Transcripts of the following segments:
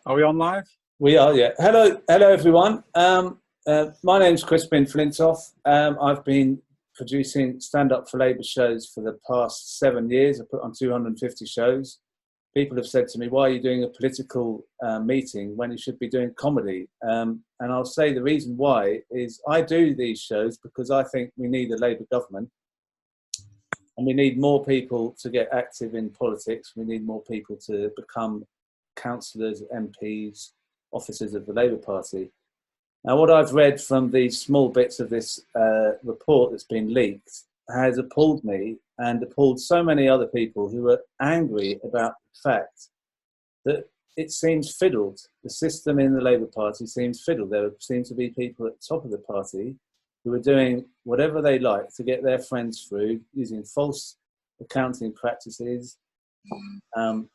Are we on live? We are, yeah. Hello everyone. My name's Crispin Flintoff. I've been producing Stand Up for Labour shows for the past 7 years. I put on 250 shows. People have said to me, why are you doing a political meeting when you should be doing comedy? And I'll say the reason why is I do these shows because I think we need a Labour government. And we need more people to get active in politics. We need more people to become councillors, MPs, officers of the Labour Party. Now, what I've read from these small bits of this report that's been leaked has appalled me and appalled so many other people who are angry about the fact that it seems fiddled. The system in the Labour Party seems fiddled. There seem to be people at the top of the party who are doing whatever they like to get their friends through using false accounting practices. And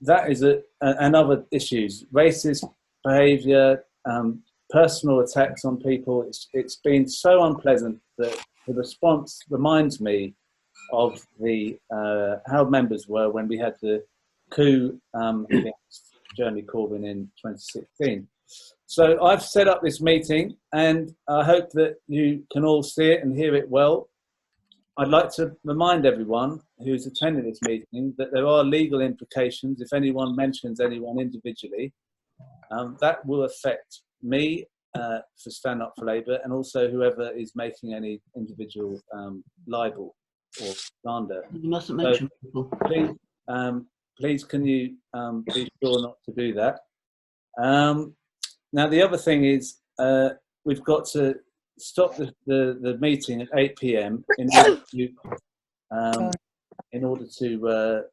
that is and other issues, racist behaviour, personal attacks on people. It's been so unpleasant that the response reminds me of the how members were when we had the coup against Jeremy Corbyn in 2016. So I've set up this meeting and I hope that you can all see it and hear it well. I'd like to remind everyone who's attending this meeting that there are legal implications if anyone mentions anyone individually. That will affect me for Stand Up for Labour and also whoever is making any individual libel or slander. You mustn't mention people. Please can you be sure not to do that. Now the other thing is we've got to stop the meeting at 8 p.m. in order to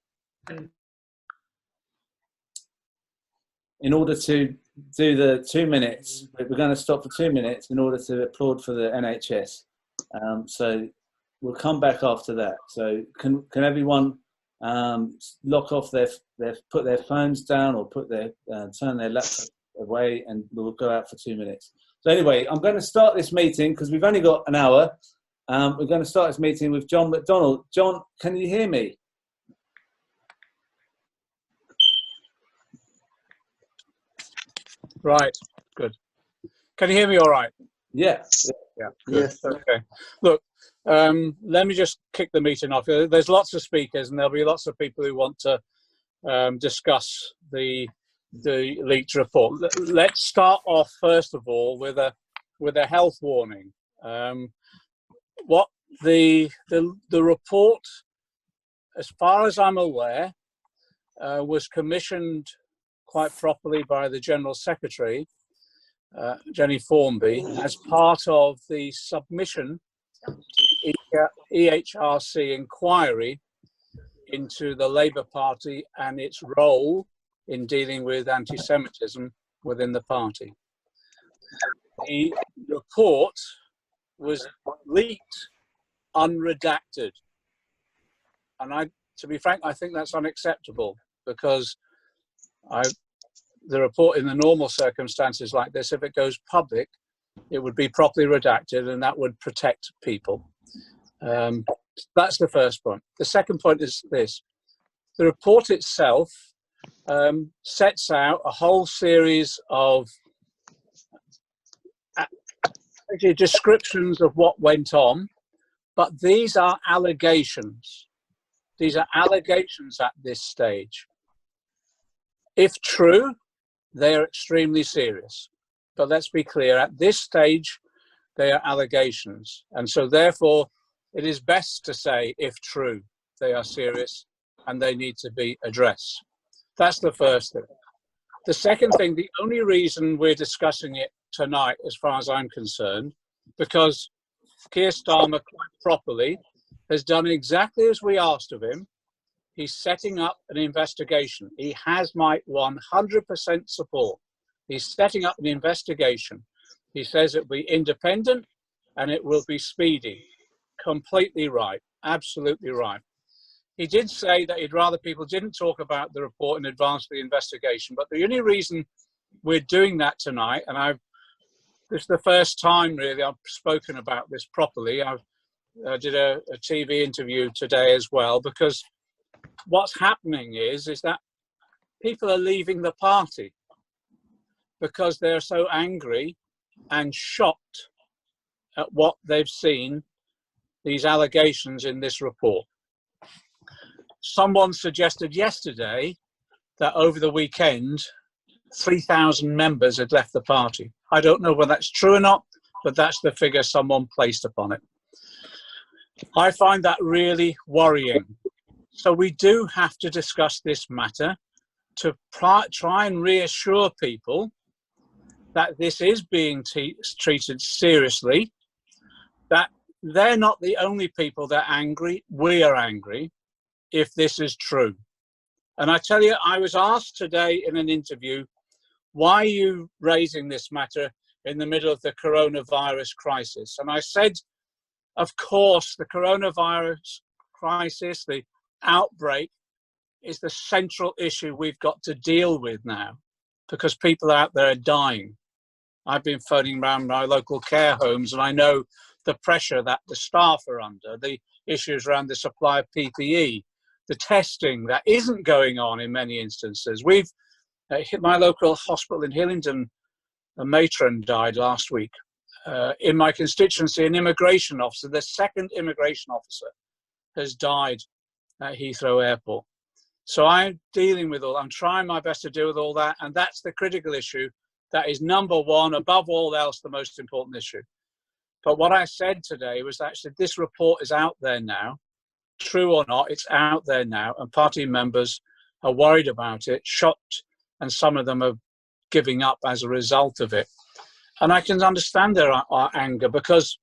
do the 2 minutes. We're going to stop for 2 minutes in order to applaud for the NHS. So we'll come back after that. So can everyone lock off put their phones down or turn their laptop away, and we'll go out for 2 minutes. So anyway, I'm going to start this meeting because we've only got an hour. We're going to start this meeting with John McDonnell. John, can you hear me? Right, good. Can you hear me all right? Yeah. Yeah. Yes. Okay. Look, let me just kick the meeting off. There's lots of speakers and there'll be lots of people who want to discuss the leaked report. Let's start off first of all with a health warning. What the report, as far as I'm aware, was commissioned quite properly by the General Secretary, Jenny Formby, as part of the submission to the EHRC inquiry into the Labour Party and its role in dealing with anti-Semitism within the party. The report was leaked unredacted. And to be frank, I think that's unacceptable because the report in the normal circumstances like this, if it goes public, it would be properly redacted and that would protect people. That's the first point. The second point is this. The report itself sets out a whole series of descriptions of what went on, but these are allegations. These are allegations at this stage. If true, they are extremely serious. But let's be clear, at this stage, they are allegations. And so therefore, it is best to say, if true, they are serious and they need to be addressed. That's the first thing. The second thing, the only reason we're discussing it tonight, as far as I'm concerned, because Keir Starmer quite properly has done exactly as we asked of him. He's setting up an investigation. He has my 100% support. He's setting up an investigation. He says it will be independent and it will be speedy. Completely right. Absolutely right. He did say that he'd rather people didn't talk about the report in advance of the investigation. But the only reason we're doing that tonight, and this is the first time really I've spoken about this properly. I did a TV interview today as well, because what's happening is that people are leaving the party because they're so angry and shocked at what they've seen, these allegations in this report. Someone suggested yesterday that over the weekend, 3,000 members had left the party. I don't know whether that's true or not, but that's the figure someone placed upon it. I find that really worrying. So we do have to discuss this matter to try and reassure people that this is being treated seriously, that they're not the only people that are angry. We are angry if this is true. And I tell you, I was asked today in an interview, why are you raising this matter in the middle of the coronavirus crisis? And I said, of course, the coronavirus crisis, the outbreak, is the central issue we've got to deal with now, because people out there are dying. I've been phoning around my local care homes, and I know the pressure that the staff are under, the issues around the supply of PPE, the testing that isn't going on in many instances. We've hit my local hospital in Hillingdon, a matron died last week. In my constituency, an immigration officer, the second immigration officer, has died at Heathrow Airport. So I'm dealing with I'm trying my best to deal with all that, and that's the critical issue. That is number one, above all else, the most important issue. But what I said today was actually this report is out there now. True or not, it's out there now, and party members are worried about it, shocked, and some of them are giving up as a result of it. And I can understand their anger, because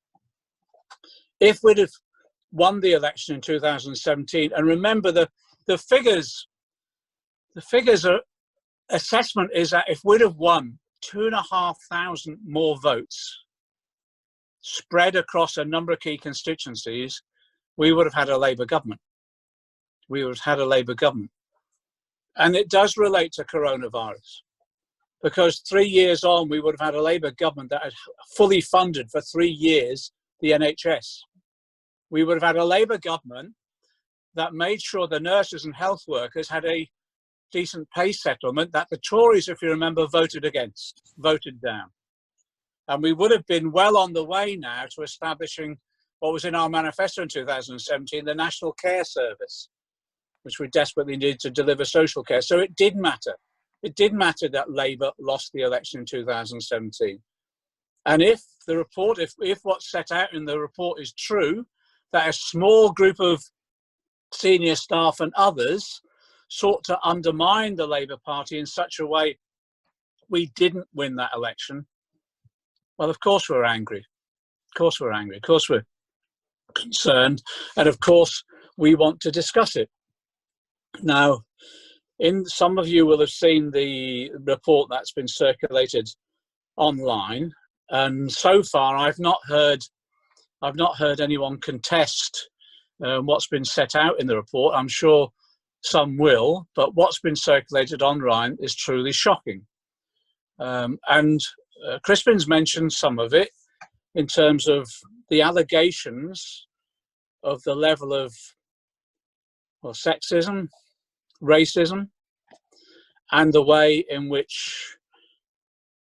if we'd have won the election in 2017, and remember the figures are, assessment is that if we'd have won 2,500 more votes spread across a number of key constituencies, we would have had a Labour government. We would have had a Labour government. And it does relate to coronavirus, because 3 years on, we would have had a Labour government that had fully funded for 3 years the NHS. We would have had a Labour government that made sure the nurses and health workers had a decent pay settlement that the Tories, if you remember, voted down. And we would have been well on the way now to establishing what was in our manifesto in 2017, the National Care Service, which we desperately needed to deliver social care. So it did matter. It did matter that Labour lost the election in 2017. And if the report, if what's set out in the report is true, that a small group of senior staff and others sought to undermine the Labour Party in such a way we didn't win that election, well, of course we're angry. Of course we're angry. Of course we're concerned. And of course we want to discuss it. Now, some of you will have seen the report that's been circulated online, and so far I've not heard anyone contest what's been set out in the report. I'm sure some will, but what's been circulated online is truly shocking. And Crispin's mentioned some of it in terms of the allegations of the level of sexism, racism, and the way in which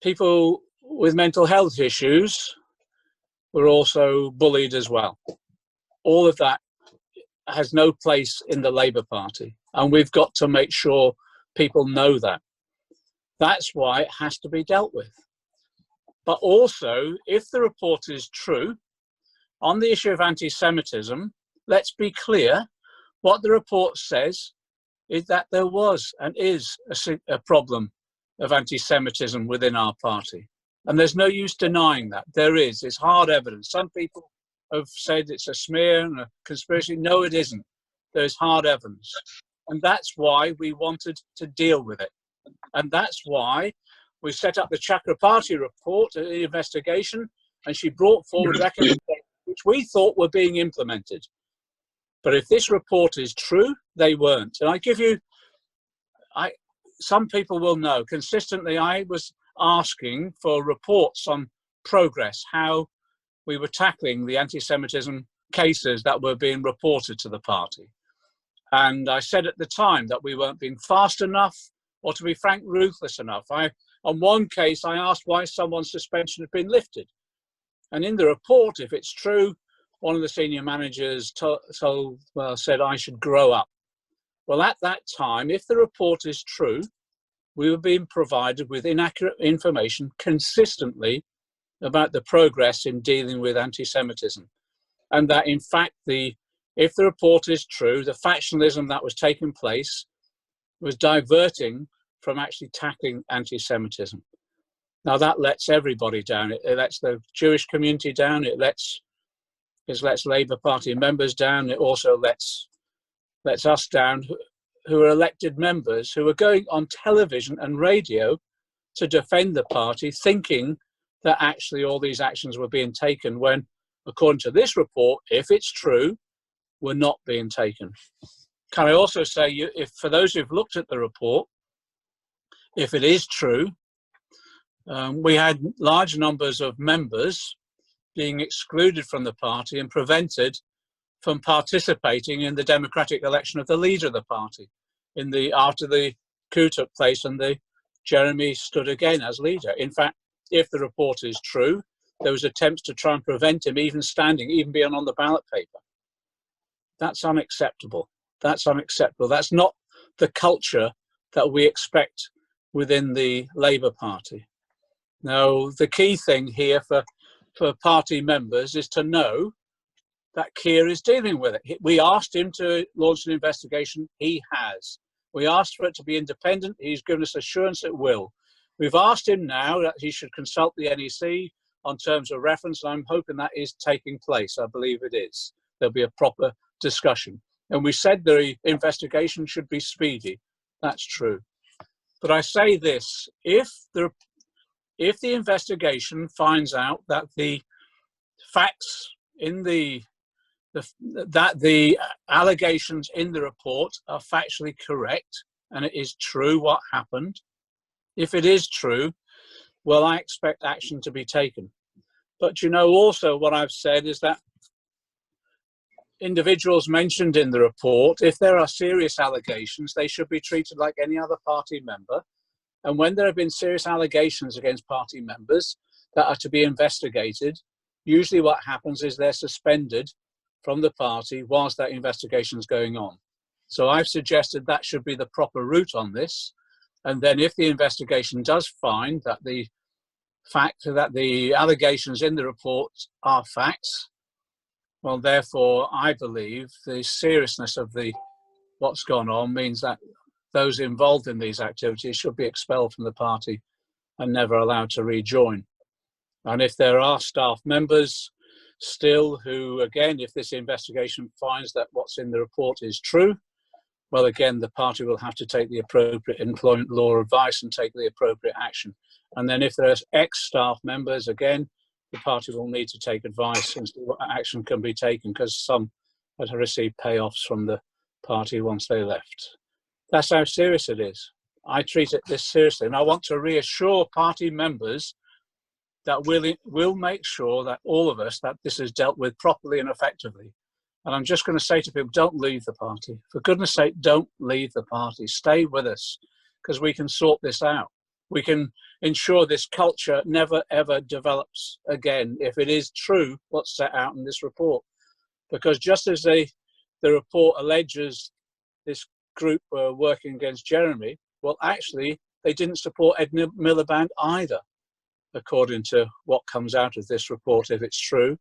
people with mental health issues were also bullied as well. All of that has no place in the Labour Party, and we've got to make sure people know that. That's why it has to be dealt with. But also, if the report is true, on the issue of anti-Semitism, let's be clear, what the report says is that there was and is a problem of anti-Semitism within our party. And there's no use denying that. There is. It's hard evidence. Some people have said it's a smear and a conspiracy. No, it isn't. There's hard evidence. And that's why we wanted to deal with it. And that's why we set up the Chakrabarti report, an investigation, and she brought forward recommendations which we thought were being implemented. But if this report is true, they weren't. And I give you, some people will know, consistently I was asking for reports on progress, how we were tackling the anti-Semitism cases that were being reported to the party. And I said at the time that we weren't being fast enough or to be frank, ruthless enough. On one case, I asked why someone's suspension had been lifted. And in the report, if it's true, one of the senior managers said I should grow up. Well, at that time, if the report is true, we were being provided with inaccurate information consistently about the progress in dealing with anti-Semitism. And that, in fact, if the report is true, the factionalism that was taking place was diverting from actually tackling anti-Semitism. Now, that lets everybody down. It lets the Jewish community down. It lets Labour Party members down. It also lets us down, who are elected members, who are going on television and radio to defend the party, thinking that actually all these actions were being taken when, according to this report, if it's true, were not being taken. Can I also say, if for those who've looked at the report, if it is true, we had large numbers of members being excluded from the party and prevented from participating in the democratic election of the leader of the party after the coup took place and Jeremy stood again as leader. In fact, if the report is true, there was attempts to try and prevent him even being on the ballot paper. That's unacceptable. That's unacceptable. That's not the culture that we expect within the Labour Party. Now, the key thing here for party members is to know that Keir is dealing with it. We asked him to launch an investigation. He has. We asked for it to be independent. He's given us assurance it will. We've asked him now that he should consult the NEC on terms of reference, and I'm hoping that is taking place. I believe it is. There'll be a proper discussion. And we said the investigation should be speedy. That's true. But I say this, if the investigation finds out that the facts in that the allegations in the report are factually correct and it is true what happened, if it is true, well, I expect action to be taken. But you know, also what I've said is that individuals mentioned in the report, if there are serious allegations, they should be treated like any other party member. And when there have been serious allegations against party members that are to be investigated, usually what happens is they're suspended from the party whilst that investigation is going on. So I've suggested that should be the proper route on this. And then if the investigation does find that the fact that the allegations in the report are facts, well, therefore, I believe the seriousness of what's gone on means that those involved in these activities should be expelled from the party and never allowed to rejoin. And if there are staff members still who, again, if this investigation finds that what's in the report is true, well, again, the party will have to take the appropriate employment law advice and take the appropriate action. And then if there's ex-staff members, again, the party will need to take advice and see what action can be taken, because some had received payoffs from the party once they left. That's how serious it is. I treat it this seriously, and I want to reassure party members that we'll make sure that all of us, that this is dealt with properly and effectively. And I'm just going to say to people, don't leave the party. For goodness sake, don't leave the party. Stay with us, because we can sort this out. We can ensure this culture never, ever develops again if it is true what's set out in this report. Because just as the report alleges this group were working against Jeremy, well, actually, they didn't support Ed Miliband either, according to what comes out of this report, if it's true.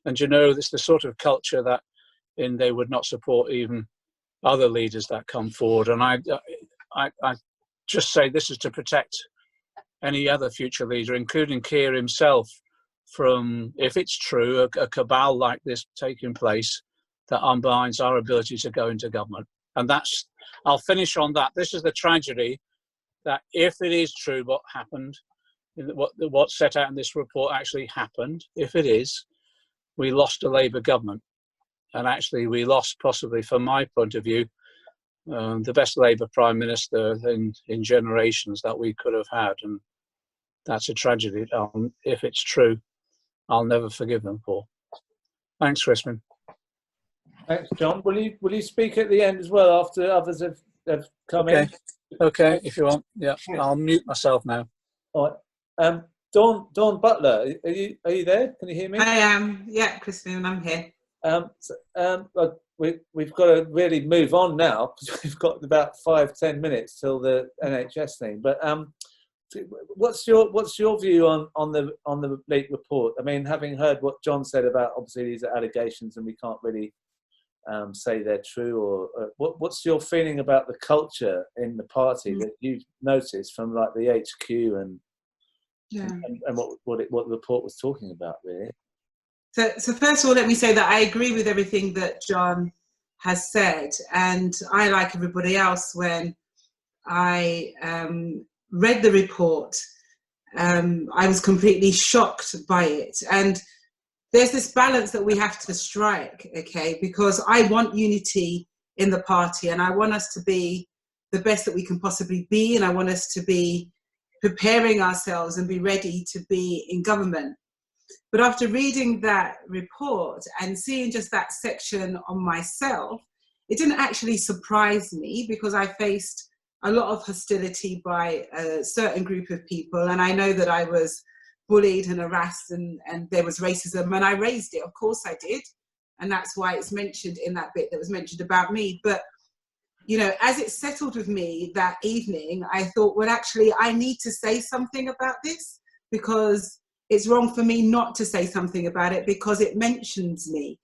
And you know, it's the sort of culture that they would not support even other leaders that come forward. And I just say this is to protect any other future leader, including Keir himself, from, if it's true, a cabal like this taking place that undermines our ability to go into government. And I'll finish on that. This is the tragedy, that if it is true what happened, what's set out in this report actually happened, if it is, we lost a Labour government. And actually we lost, possibly from my point of view, the best Labour Prime Minister in generations that we could have had. And that's a tragedy. If it's true, I'll never forgive them for. Thanks, Crispin. Thanks, John. Will you speak at the end as well after others have come in? Okay, if you want. Yeah, I'll mute myself now. All right. Dawn Butler, are you there? Can you hear me? I am. Yeah, Crispin, I'm here. We've got to really move on now because we've got about 5-10 minutes till the NHS thing. But what's your view on the leak report? I mean, having heard what John said about obviously these are allegations and we can't really say they're true, or what's your feeling about the culture in the party that you've noticed from like the HQ and what the report was talking about, really? So first of all, let me say that I agree with everything that John has said, and I, like everybody else, when I read the report, I was completely shocked by it. And there's this balance that we have to strike, okay? Because I want unity in the party, and I want us to be the best that we can possibly be, and I want us to be preparing ourselves and be ready to be in government. But after reading that report and seeing just that section on myself, it didn't actually surprise me, because I faced a lot of hostility by a certain group of people, and I know that I was bullied and harassed, and there was racism, and I raised it. Of course I did, and that's why it's mentioned in that bit that was mentioned about me. But you know, as it settled with me that evening, I thought, well, actually, I need to say something about this, because it's wrong for me not to say something about it, because it mentions me.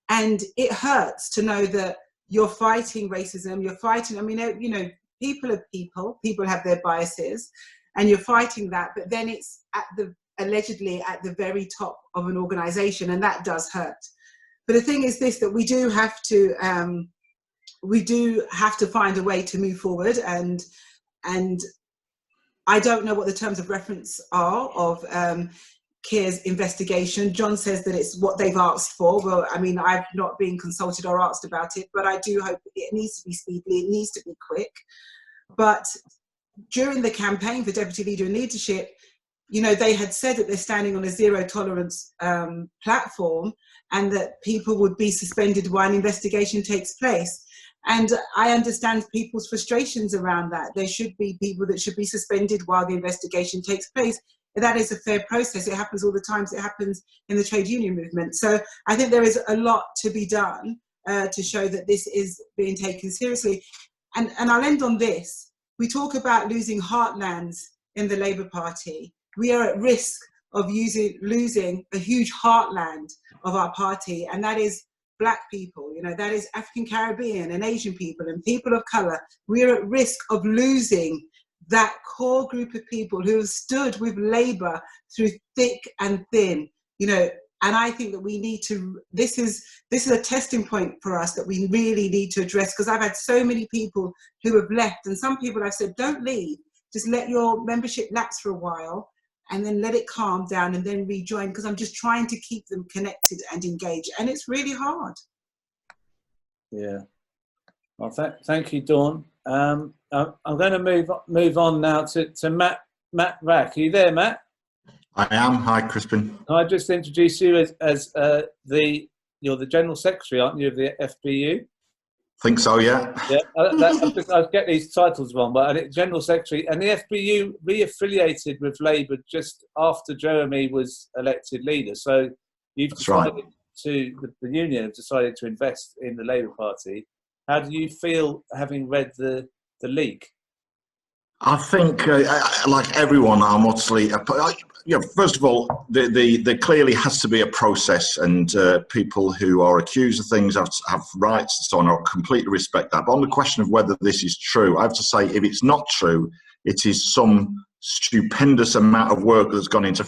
And it hurts to know that you're fighting racism, you're fighting, I mean, you know, people are people have their biases, and you're fighting that, but then it's allegedly at the very top of an organization, and that does hurt. But the thing is this, that we do have to find a way to move forward, and I don't know what the terms of reference are of Keir's investigation. John says that it's what they've asked for. Well, I mean, I've not been consulted or asked about it, but I do hope it needs to be speedily, it needs to be quick. But during the campaign for Deputy Leader and Leadership, you know, they had said that they're standing on a zero tolerance platform, and that people would be suspended while an investigation takes place. And I understand people's frustrations around that. There should be people that should be suspended while the investigation takes place. That is a fair process. It happens all the time. It happens in the trade union movement. So I think there is a lot to be done to show that this is being taken seriously. And I'll end on this. We talk about losing heartlands in the Labour Party. We are at risk of losing a huge heartland of our party, and that is Black people, you know, that is African Caribbean and Asian people and people of colour. We are at risk of losing that core group of people who have stood with Labour through thick and thin, you know. And I think that we need to, this is a testing point for us that we really need to address, because I've had so many people who have left, and some people I've said, don't leave, just let your membership lapse for a while and then let it calm down and then rejoin, because I'm just trying to keep them connected and engaged, and it's really hard. Yeah. Well, thank you, Dawn. I'm going to move on now to Matt Wrack. Are you there, Matt? I am. Hi, Crispin. Can I just introduce you as you're the General Secretary, aren't you, of the FBU? Think so, yeah. Yeah, I get these titles wrong, but General Secretary, and the FBU re-affiliated with Labour just after Jeremy was elected leader. So you've decided the union have decided to invest in the Labour Party. How do you feel having read the leak? I think, like everyone, I'm obviously, first of all, there clearly has to be a process, and people who are accused of things have rights and so on. I completely respect that. But on the question of whether this is true, I have to say, if it's not true, it is some stupendous amount of work that's gone into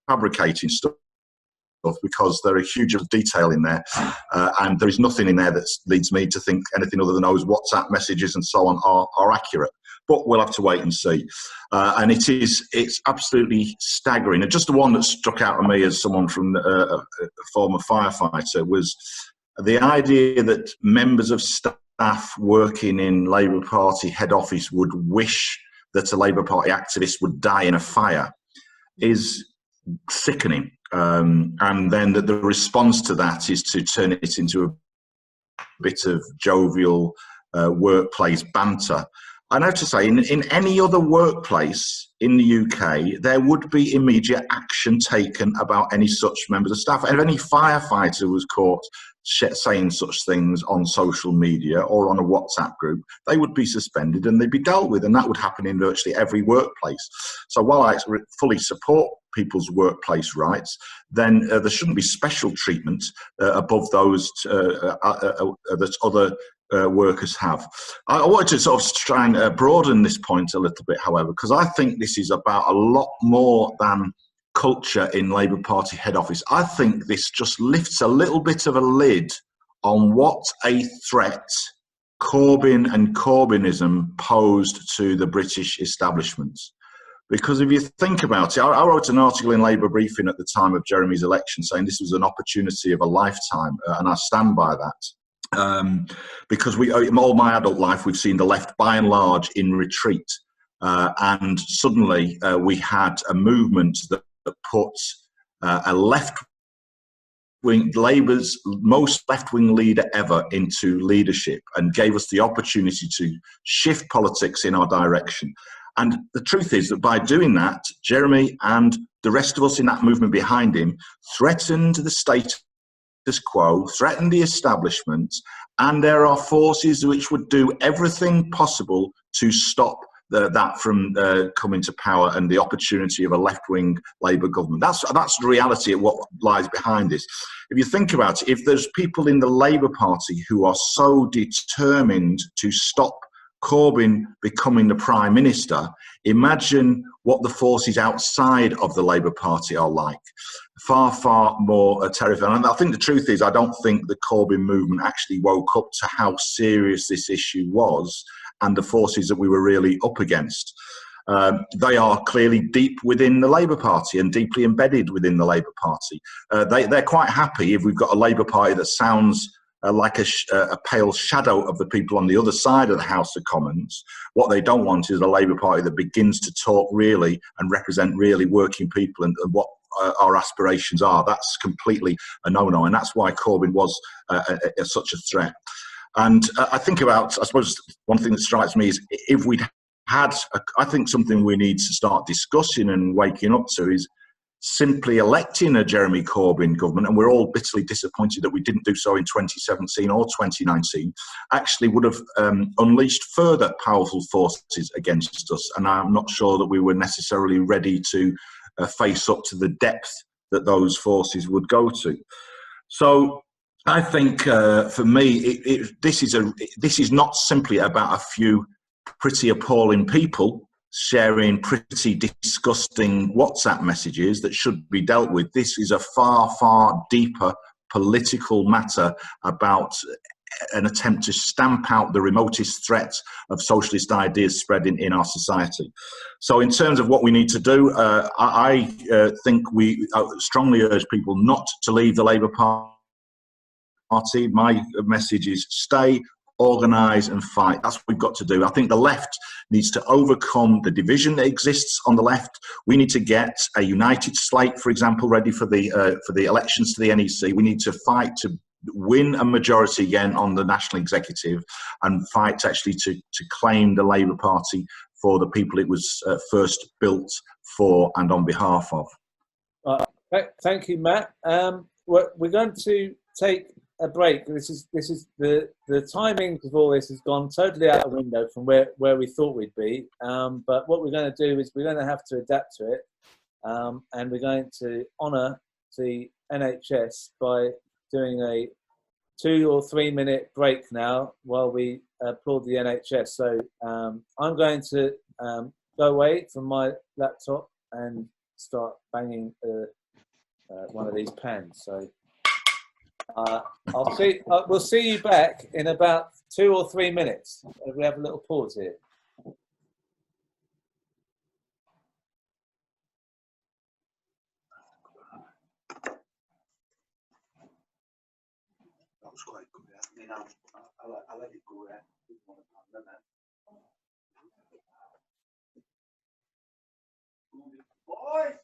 fabricating stuff, because there are a huge of detail in there, and there is nothing in there that leads me to think anything other than those WhatsApp messages and so on are accurate. But we'll have to wait and see. And it's absolutely staggering. And just the one that struck out to me as someone from a former firefighter was the idea that members of staff working in Labour Party head office would wish that a Labour Party activist would die in a fire is sickening. And then the response to that is to turn it into a bit of jovial workplace banter. I have to say, in any other workplace in the UK, there would be immediate action taken about any such members of staff. And if any firefighter was caught saying such things on social media or on a WhatsApp group, they would be suspended and they'd be dealt with. And that would happen in virtually every workplace. So while I fully support people's workplace rights, then there shouldn't be special treatment above those that other workers have. I wanted to sort of try and broaden this point a little bit, however, because I think this is about a lot more than culture in Labour Party head office. I think this just lifts a little bit of a lid on what a threat Corbyn and Corbynism posed to the British establishment. Because if you think about it, I wrote an article in Labour Briefing at the time of Jeremy's election saying this was an opportunity of a lifetime, and I stand by that. Because all my adult life, we've seen the left by and large in retreat. And suddenly we had a movement that put a left-wing, Labour's most left-wing leader ever into leadership and gave us the opportunity to shift politics in our direction. And the truth is that by doing that, Jeremy and the rest of us in that movement behind him threatened the status quo, threatened the establishment, and there are forces which would do everything possible to stop that from coming to power and the opportunity of a left-wing Labour government. That's the reality of what lies behind this. If you think about it, if there's people in the Labour Party who are so determined to stop Corbyn becoming the Prime Minister, imagine what the forces outside of the Labour Party are like. Far, far more terrifying. And I think the truth is, I don't think the Corbyn movement actually woke up to how serious this issue was and the forces that we were really up against. They are clearly deep within the Labour Party and deeply embedded within the Labour Party. They're quite happy if we've got a Labour Party that sounds like a pale shadow of the people on the other side of the House of Commons. What they don't want is a Labour Party that begins to talk really and represent really working people and what our aspirations are. That's completely a no-no, and that's why Corbyn was such a threat. And I think about, I suppose, one thing that strikes me is if we'd had, I think something we need to start discussing and waking up to is simply electing a Jeremy Corbyn government, and we're all bitterly disappointed that we didn't do so in 2017 or 2019, actually would have unleashed further powerful forces against us. And I'm not sure that we were necessarily ready to face up to the depth that those forces would go to. So I think for me, this is not simply about a few pretty appalling people sharing pretty disgusting WhatsApp messages that should be dealt with. This is a far, far deeper political matter about an attempt to stamp out the remotest threat of socialist ideas spreading in our society. So in terms of what we need to do, I think we strongly urge people not to leave the Labour Party. My message is stay, organise and fight. That's what we've got to do. I think the left needs to overcome the division that exists on the left. We need to get a united slate, for example, ready for the elections to the NEC. We need to fight to win a majority again on the national executive and fight actually to claim the Labour Party for the people it was first built for and on behalf of. Thank you, Matt. We're going to take a break. This is the timing of all this has gone totally out of window from where we thought we'd be. But what we're going to do is we're going to have to adapt to it, and we're going to honour the NHS by doing a 2 or 3 minute break now while we applaud the NHS. So I'm going to go away from my laptop and start banging one of these pans. So. We'll see you back in about 2 or 3 minutes. We have a little pause here. Boys!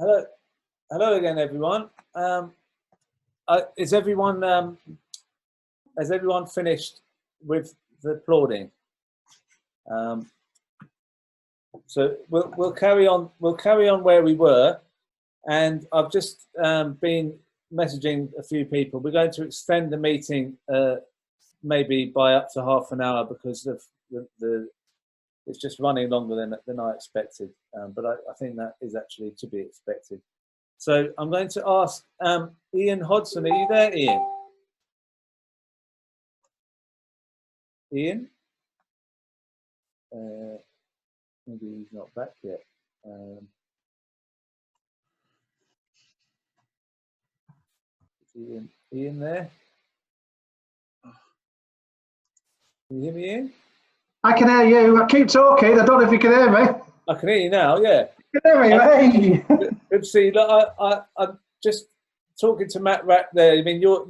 Hello again, everyone. Has everyone finished with the applauding? So we'll carry on. We'll carry on where we were, and I've just been messaging a few people. We're going to extend the meeting maybe by up to half an hour because of it's just running longer than I expected. But I think that is actually to be expected. So I'm going to ask Ian Hodson. Are you there, Ian? Ian? Maybe he's not back yet. Is Ian there? Can you hear me, Ian? I can hear you. I keep talking. I don't know if you can hear me. I can hear you now, yeah. You can hear me, hey. Good to see. Look, I'm just talking to Matt Wrack there. I mean, you're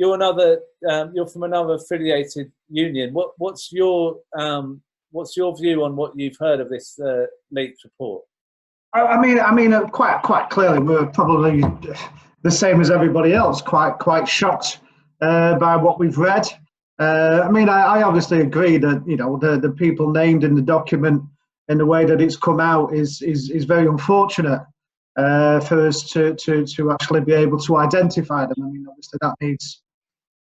from another affiliated union. What's your view on what you've heard of this leaked report? I mean, quite clearly, we're probably the same as everybody else. Quite shocked by what we've read. I mean, I obviously agree that the people named in the document and the way that it's come out is very unfortunate for us to actually be able to identify them. I mean, obviously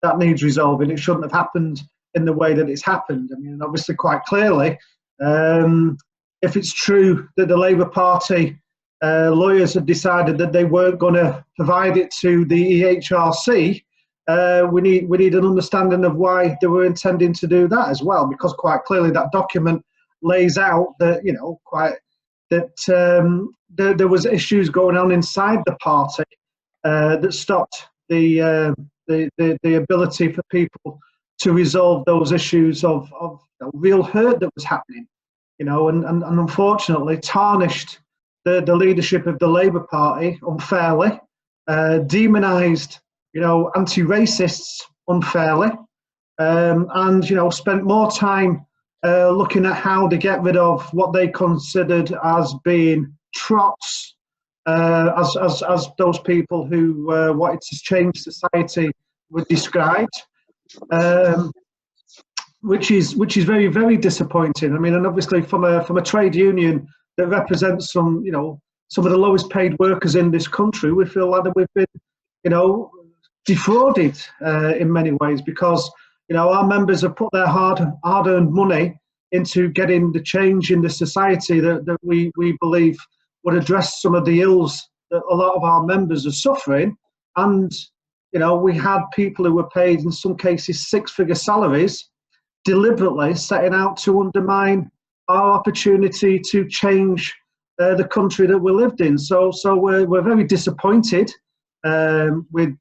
that needs resolving. It shouldn't have happened in the way that it's happened. I mean, obviously, quite clearly, if it's true that the Labour Party lawyers had decided that they weren't going to provide it to the EHRC, we need an understanding of why they were intending to do that as well, because quite clearly that document lays out that there was issues going on inside the party that stopped the ability for people to resolve those issues of real hurt that was happening, and unfortunately tarnished the leadership of the Labour Party unfairly, demonised anti-racists unfairly, and spent more time looking at how to get rid of what they considered as being trots, as those people who wanted to change society were described, which is very, very disappointing. I mean, and obviously from a trade union that represents some of the lowest paid workers in this country, we feel like that we've been defrauded in many ways, because our members have put their hard-earned money into getting the change in the society that we believe would address some of the ills that a lot of our members are suffering. And we had people who were paid in some cases six-figure salaries deliberately setting out to undermine our opportunity to change the country that we lived in. So we're very disappointed with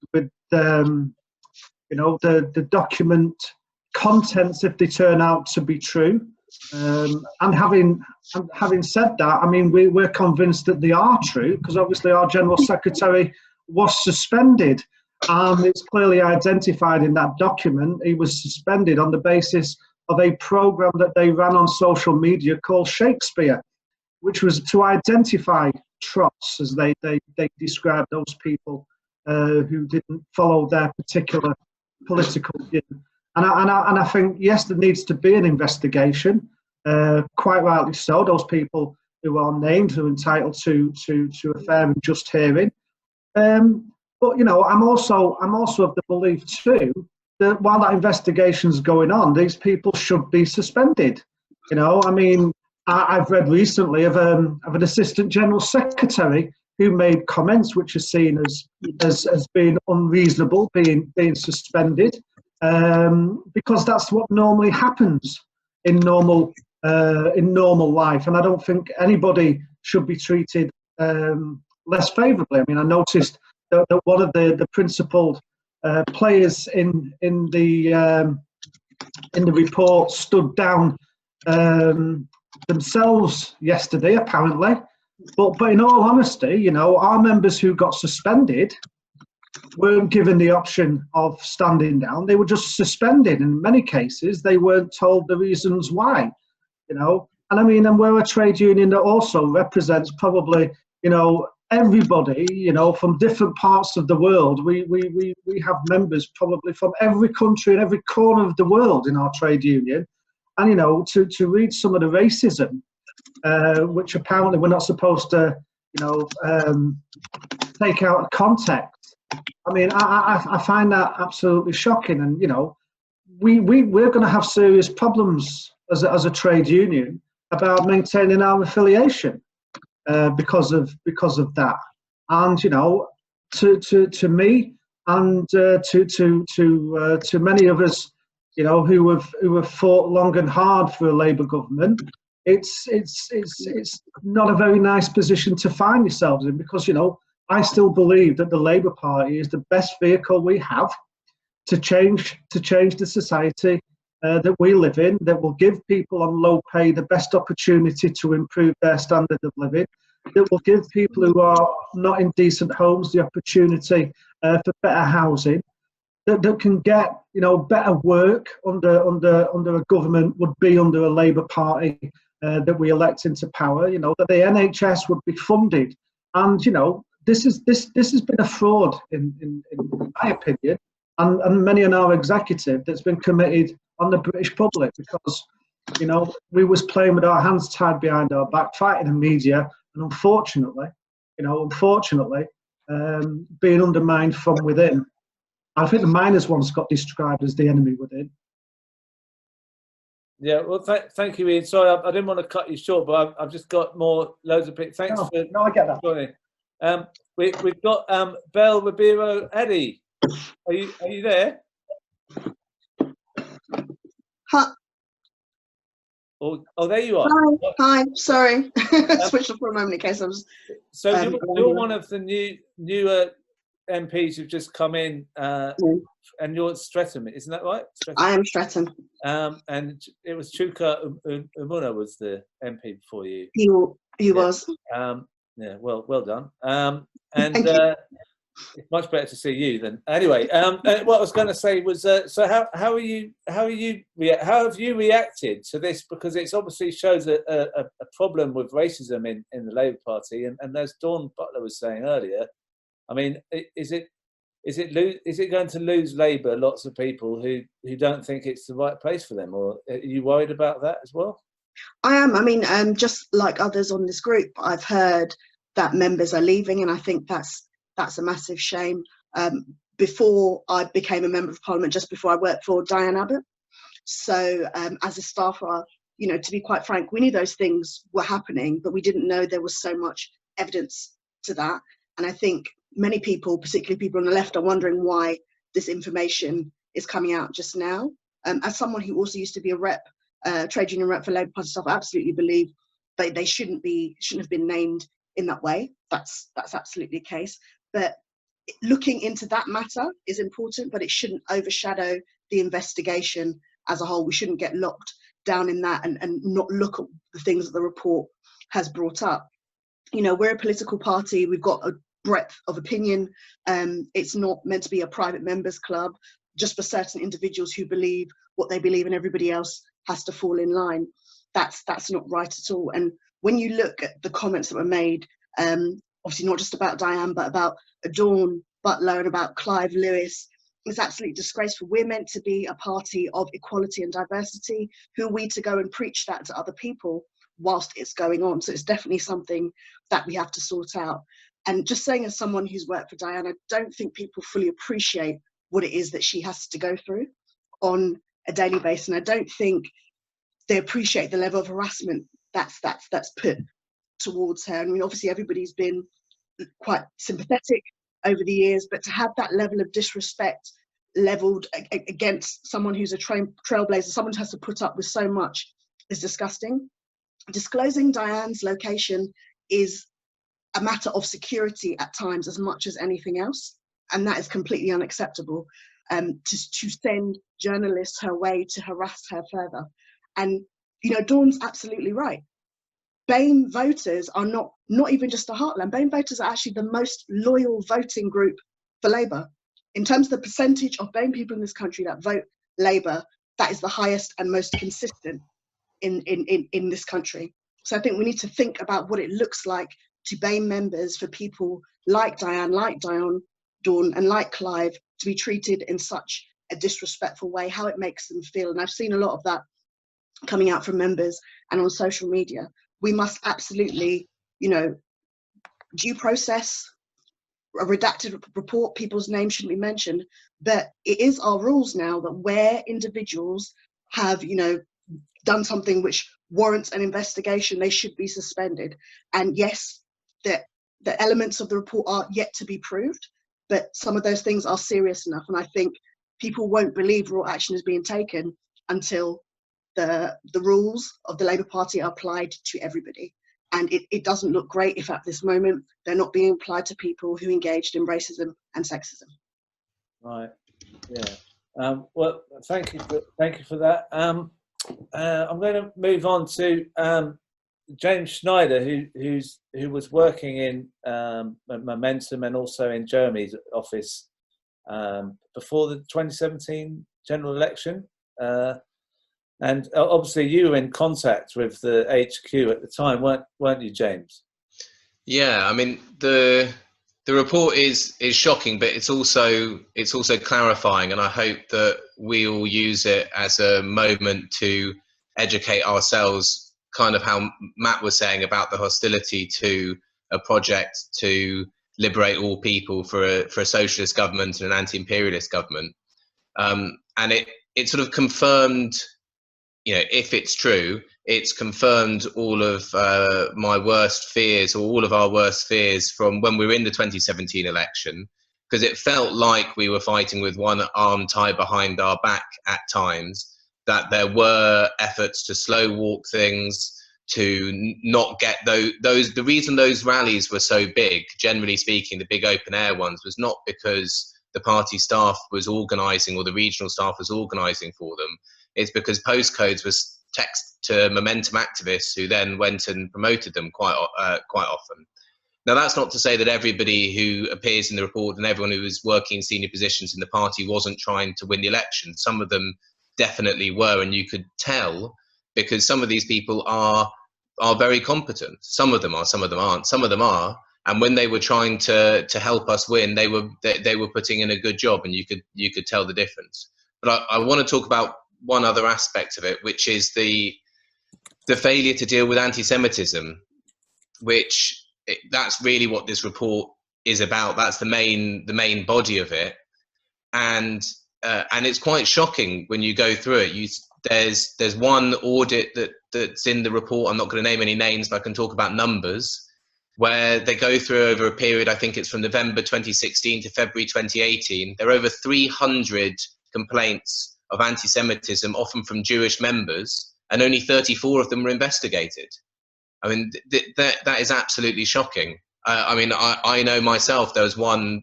the document contents if they turn out to be true. And having said that, I mean, we're convinced that they are true, because obviously our General Secretary was suspended, and it's clearly identified in that document. He was suspended on the basis of a programme that they ran on social media called Shakespeare, which was to identify trots, as they described those people who didn't follow their particular political view. And I think, yes, there needs to be an investigation, quite rightly so. Those people who are named, who are entitled to a fair and just hearing. But I'm also of the belief too that while that investigation's going on, these people should be suspended. I mean, I've read recently of an Assistant General Secretary who made comments which are seen as being unreasonable, being suspended, because that's what normally happens in normal life, and I don't think anybody should be treated less favourably. I mean, I noticed that one of the principal players in the report stood down themselves yesterday, apparently. But in all honesty, our members who got suspended weren't given the option of standing down. They were just suspended. In many cases, they weren't told the reasons why, And I mean, and we're a trade union that also represents probably, everybody, you know, from different parts of the world. We have members probably from every country and every corner of the world in our trade union. And, you know, to read some of the racism, which apparently we're not supposed to, you know, take out of context. I mean, I find that absolutely shocking. And, you know, we're going to have serious problems as a trade union about maintaining our affiliation because of that. And, you know, to me and to many of us, you know, who have fought long and hard for a Labour government, it's not a very nice position to find yourselves in, because, you know, I still believe that the Labour Party is the best vehicle we have to change the society that we live in, that will give people on low pay the best opportunity to improve their standard of living, that will give people who are not in decent homes the opportunity for better housing, that can get, you know, better work under a government would be under a Labour Party that we elect into power. You know, that the NHS would be funded, and, you know, this has been a fraud in my opinion, and many in our executive that's been committed on the British public, because, you know, we was playing with our hands tied behind our back, fighting the media, and unfortunately, being undermined from within. I think the miners once got described as the enemy within. Yeah, well, thank you, Ian. Sorry, I didn't want to cut you short, but I've just got loads of people. Thanks for. No, I get that. Joining. We've got Belle Ribiero-Addy. Are you there? Hi. Oh, there you are. Hi. Sorry, switched off for a moment in case I was. So you're one of the newer MPs who've just come in, and you're Streatham, isn't that right? Streatham. I am Streatham. And it was Chuka Umuna was the MP before you. He was. Yeah, well done. And it's much better to see you than anyway. What I was going to say was, so how have you reacted to this? Because it obviously shows a problem with racism in the Labour Party, and as Dawn Butler was saying earlier, I mean, is it going to lose Labour lots of people who don't think it's the right place for them, or are you worried about that as well? I am. I mean, just like others on this group, I've heard that members are leaving, and I think that's a massive shame. Before I became a member of Parliament, just before I worked for Diane Abbott. So as a staffer, you know, to be quite frank, we knew those things were happening, but we didn't know there was so much evidence to that. And I think many people, particularly people on the left, are wondering why this information is coming out just now. As someone who also used to be a rep, trade union rep for Labour Party staff, I absolutely believe that they shouldn't have been named in that way. That's absolutely the case. But looking into that matter is important, but it shouldn't overshadow the investigation as a whole. We shouldn't get locked down in that and not look at the things that the report has brought up. You know, we're a political party. We've got a breadth of opinion. It's not meant to be a private members club just for certain individuals who believe what they believe and everybody else has to fall in line. That's not right at all. And when you look at the comments that were made, obviously not just about Diane, but about Dawn Butler and about Clive Lewis, it's absolutely disgraceful. We're meant to be a party of equality and diversity. Who are we to go and preach that to other people whilst it's going on? So it's definitely something that we have to sort out. And just saying, as someone who's worked for Diane, I don't think people fully appreciate what it is that she has to go through on a daily basis. And I don't think they appreciate the level of harassment that's put towards her. I mean, obviously everybody's been quite sympathetic over the years, but to have that level of disrespect leveled against someone who's a trailblazer, someone who has to put up with so much, is disgusting. Disclosing Diane's location is a matter of security at times as much as anything else, and that is completely unacceptable. To send journalists her way to harass her further. And, you know, Dawn's absolutely right. BAME voters are not even just a heartland. BAME voters are actually the most loyal voting group for Labour. In terms of the percentage of BAME people in this country that vote Labour, that is the highest and most consistent in this country. So I think we need to think about what it looks like to blame members for people like Diane, like Dawn, and like Clive to be treated in such a disrespectful way, how it makes them feel. And I've seen a lot of that coming out from members and on social media. We must absolutely, you know, due process, a redacted report, people's names shouldn't be mentioned, but it is our rules now that where individuals have, you know, done something which warrants an investigation, they should be suspended. And yes, the elements of the report are yet to be proved, but some of those things are serious enough. And I think people won't believe raw action is being taken until the rules of the Labour Party are applied to everybody. And it doesn't look great if at this moment they're not being applied to people who engaged in racism and sexism. Right. Yeah. Well, thank you for that. I'm going to move on to James Schneider, who was working in Momentum and also in Jeremy's office before the 2017 general election. And obviously you were in contact with the HQ at the time, weren't you, James? Yeah, I mean the report is shocking, but it's also clarifying, and I hope that we all use it as a moment to educate ourselves, kind of how Matt was saying about the hostility to a project to liberate all people for a socialist government and an anti-imperialist government, and it sort of confirmed. You know, if it's true, it's confirmed all of my worst fears, or all of our worst fears from when we were in the 2017 election, because it felt like we were fighting with one arm tied behind our back at times, that there were efforts to slow walk things, to not get the reason those rallies were so big, generally speaking, the big open air ones, was not because the party staff was organising or the regional staff was organising for them. It's because postcodes was text to Momentum activists who then went and promoted them quite often. Now, that's not to say that everybody who appears in the report and everyone who was working in senior positions in the party wasn't trying to win the election. Some of them definitely were, and you could tell, because some of these people are very competent. Some of them are, some of them aren't. Some of them are, and when they were trying to help us win, they were putting in a good job, and you could tell the difference. But I want to talk about one other aspect of it, which is the failure to deal with anti-Semitism, which that's really what this report is about. That's the main body of it, and it's quite shocking when you go through it. There's one audit that's in the report. I'm not going to name any names, but I can talk about numbers, where they go through over a period. I think it's from November 2016 to February 2018. There are over 300 complaints of anti-Semitism, often from Jewish members, and only 34 of them were investigated. I mean, that is absolutely shocking. I mean, I know myself, there was one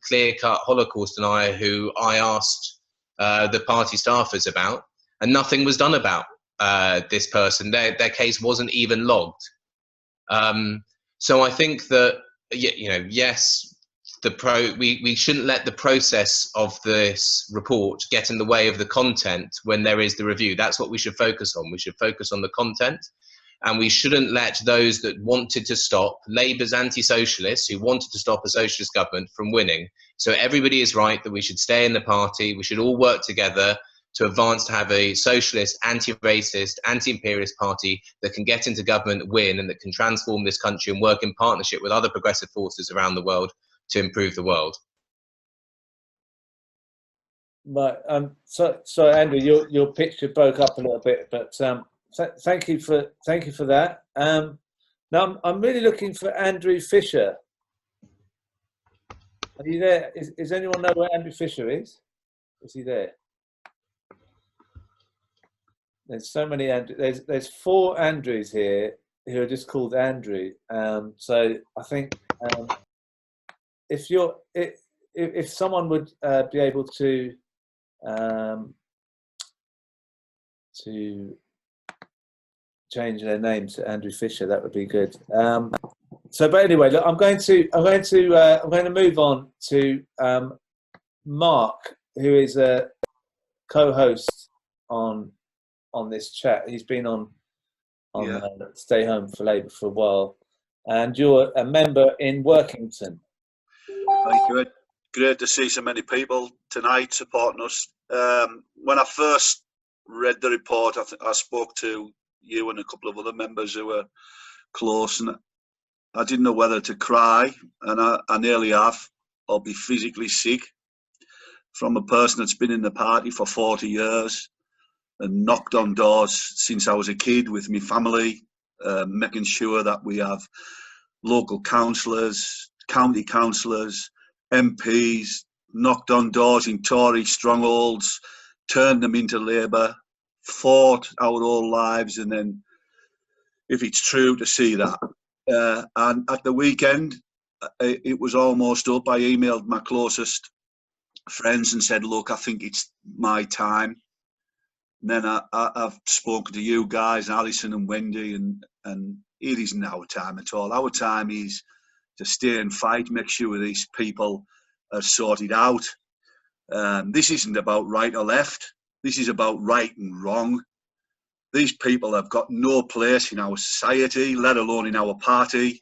clear-cut Holocaust denier who I asked the party staffers about, and nothing was done about this person. Their case wasn't even logged. So I think that, you know, yes, we shouldn't let the process of this report get in the way of the content when there is the review. That's what we should focus on. We should focus on the content, and we shouldn't let those that wanted to stop, Labour's anti-socialists who wanted to stop a socialist government, from winning. So everybody is right that we should stay in the party. We should all work together to advance to have a socialist, anti-racist, anti-imperialist party that can get into government, win, and that can transform this country and work in partnership with other progressive forces around the world to improve the world. Right. So Andrew, your picture broke up a little bit, but thank you for that. Now I'm really looking for Andrew Fisher. Are you there? Is anyone know where Andrew Fisher is? Is he there? There's so many Andrews. There's 4 Andrews here who are just called Andrew. So I think if someone would be able to change their name to Andrew Fisher, that would be good. So, but anyway, look, I'm going to move on to Mark, who is a co-host on this chat. He's been on Stay Home for Labour for a while. and you're a member in Workington. Thank you. Great to see so many people tonight supporting us. When I first read the report, I spoke to you and a couple of other members who were close, and I didn't know whether to cry, and I nearly have, or be physically sick, from a person that's been in the party for 40 years and knocked on doors since I was a kid with my family, making sure that we have local councillors, county councillors, MPs, knocked on doors in Tory strongholds, turned them into Labour, fought our whole lives, and then, if it's true, to see that. And at the weekend, it was almost up. I emailed my closest friends and said, look, I think it's my time. And then I've spoken to you guys, Alison and Wendy, and it isn't our time at all. Our time is to stay and fight, make sure these people are sorted out. This isn't about right or left. This is about right and wrong. These people have got no place in our society, let alone in our party.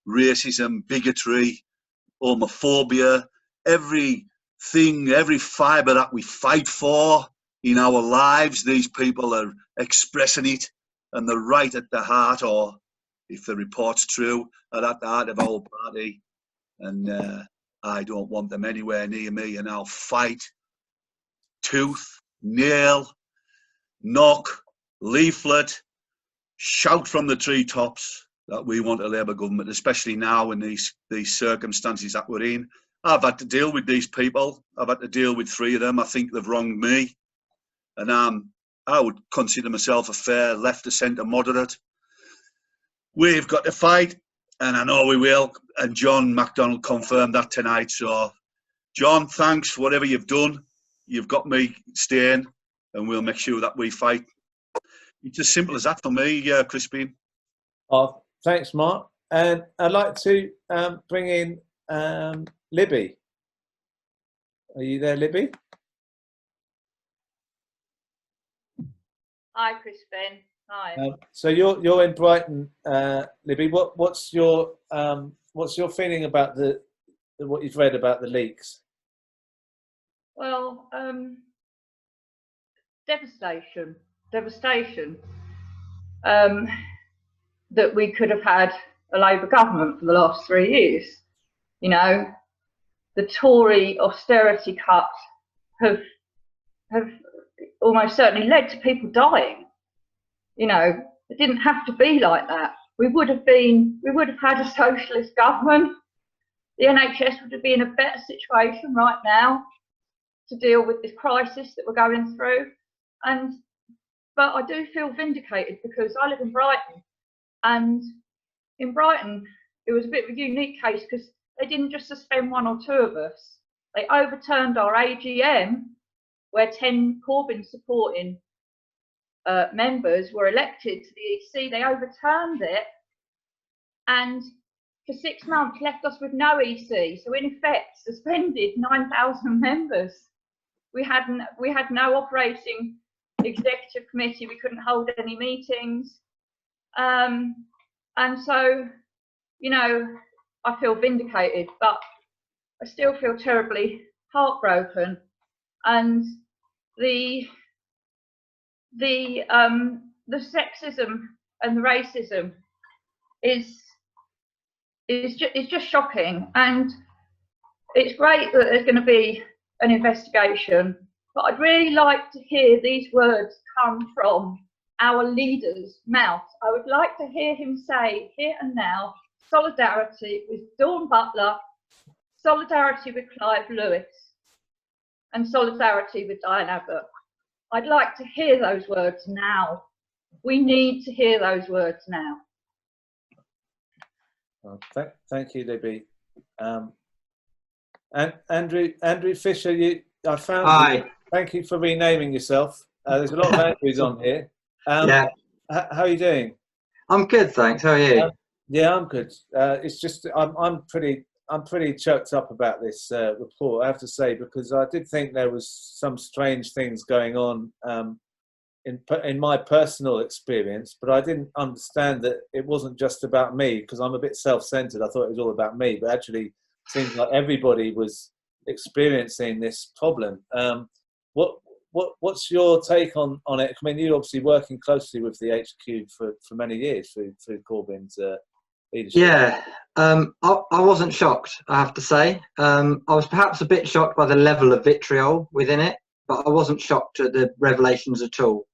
Racism, bigotry, homophobia, everything, every fibre that we fight for in our lives, these people are expressing it, and they're right at the heart, or if the report's true, are at the heart of our party. And I don't want them anywhere near me, and I'll fight tooth, nail, knock, leaflet, shout from the treetops that we want a Labour government, especially now in these circumstances that we're in. I've had to deal with these people. I've had to deal with 3 of them. I think they've wronged me. And I would consider myself a fair left of centre moderate. We've got to fight, and I know we will. And John McDonnell confirmed that tonight. So, John, thanks for whatever you've done. You've got me staying, and we'll make sure that we fight. It's as simple as that for me, Crispin. Oh, thanks, Mark. And I'd like to bring in Libby. Are you there, Libby? Hi, Crispin. Hi. So you're in Brighton, Libby. What's your feeling about what you've read about the leaks? Well, devastation. That we could have had a Labour government for the last 3 years. You know, the Tory austerity cuts have almost certainly led to people dying. You know, it didn't have to be like that. We would have had a socialist government. The NHS would have been in a better situation right now to deal with this crisis that we're going through. But I do feel vindicated because I live in Brighton, and in Brighton it was a bit of a unique case because they didn't just suspend 1 or 2 of us. They overturned our AGM where 10 Corbyn supporting members were elected to the EC. They overturned it, and for 6 months left us with no EC. So in effect suspended 9,000 members. We had no operating executive committee. We couldn't hold any meetings, and so, you know, I feel vindicated, but I still feel terribly heartbroken. And the sexism and the racism is just shocking. And it's great that there's going to be an investigation, but I'd really like to hear these words come from our leader's mouth. I would like to hear him say here and now, solidarity with Dawn Butler, solidarity with Clive Lewis, and solidarity with Diane Abbott. I'd like to hear those words now. We need to hear those words now. Well, thank you, Libby. And Andrew Fisher, I found. Hi. You. Thank you for renaming yourself. There's a lot of Andrews on here. Yeah. How are you doing? I'm good, thanks. How are you? Yeah, I'm good. It's just I'm pretty choked up about this report, I have to say, because I did think there was some strange things going on in my personal experience, but I didn't understand that it wasn't just about me, because I'm a bit self-centered. I thought it was all about me, but actually it seems like everybody was experiencing this problem. What's your take on it? I mean, you're obviously working closely with the HQ for many years through Corbyn's leadership. Yeah, I wasn't shocked, I have to say. I was perhaps a bit shocked by the level of vitriol within it, but I wasn't shocked at the revelations at all.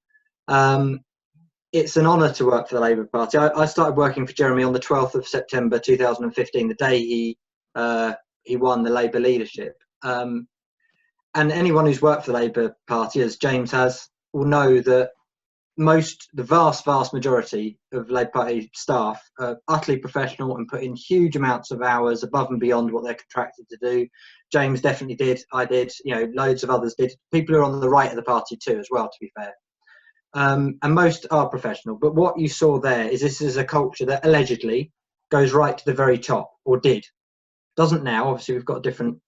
It's an honour to work for the Labour Party. I started working for Jeremy on the 12th of September 2015, the day he won the Labour leadership. And anyone who's worked for the Labour Party, as James has, will know that the vast majority of Labour Party staff are utterly professional and put in huge amounts of hours above and beyond what they're contracted to do. James definitely did. I did. You know, loads of others did. People who are on the right of the party too, as well, to be fair. And most are professional. But what you saw there is this is a culture that allegedly goes right to the very top, or did. Doesn't now. Obviously, we've got different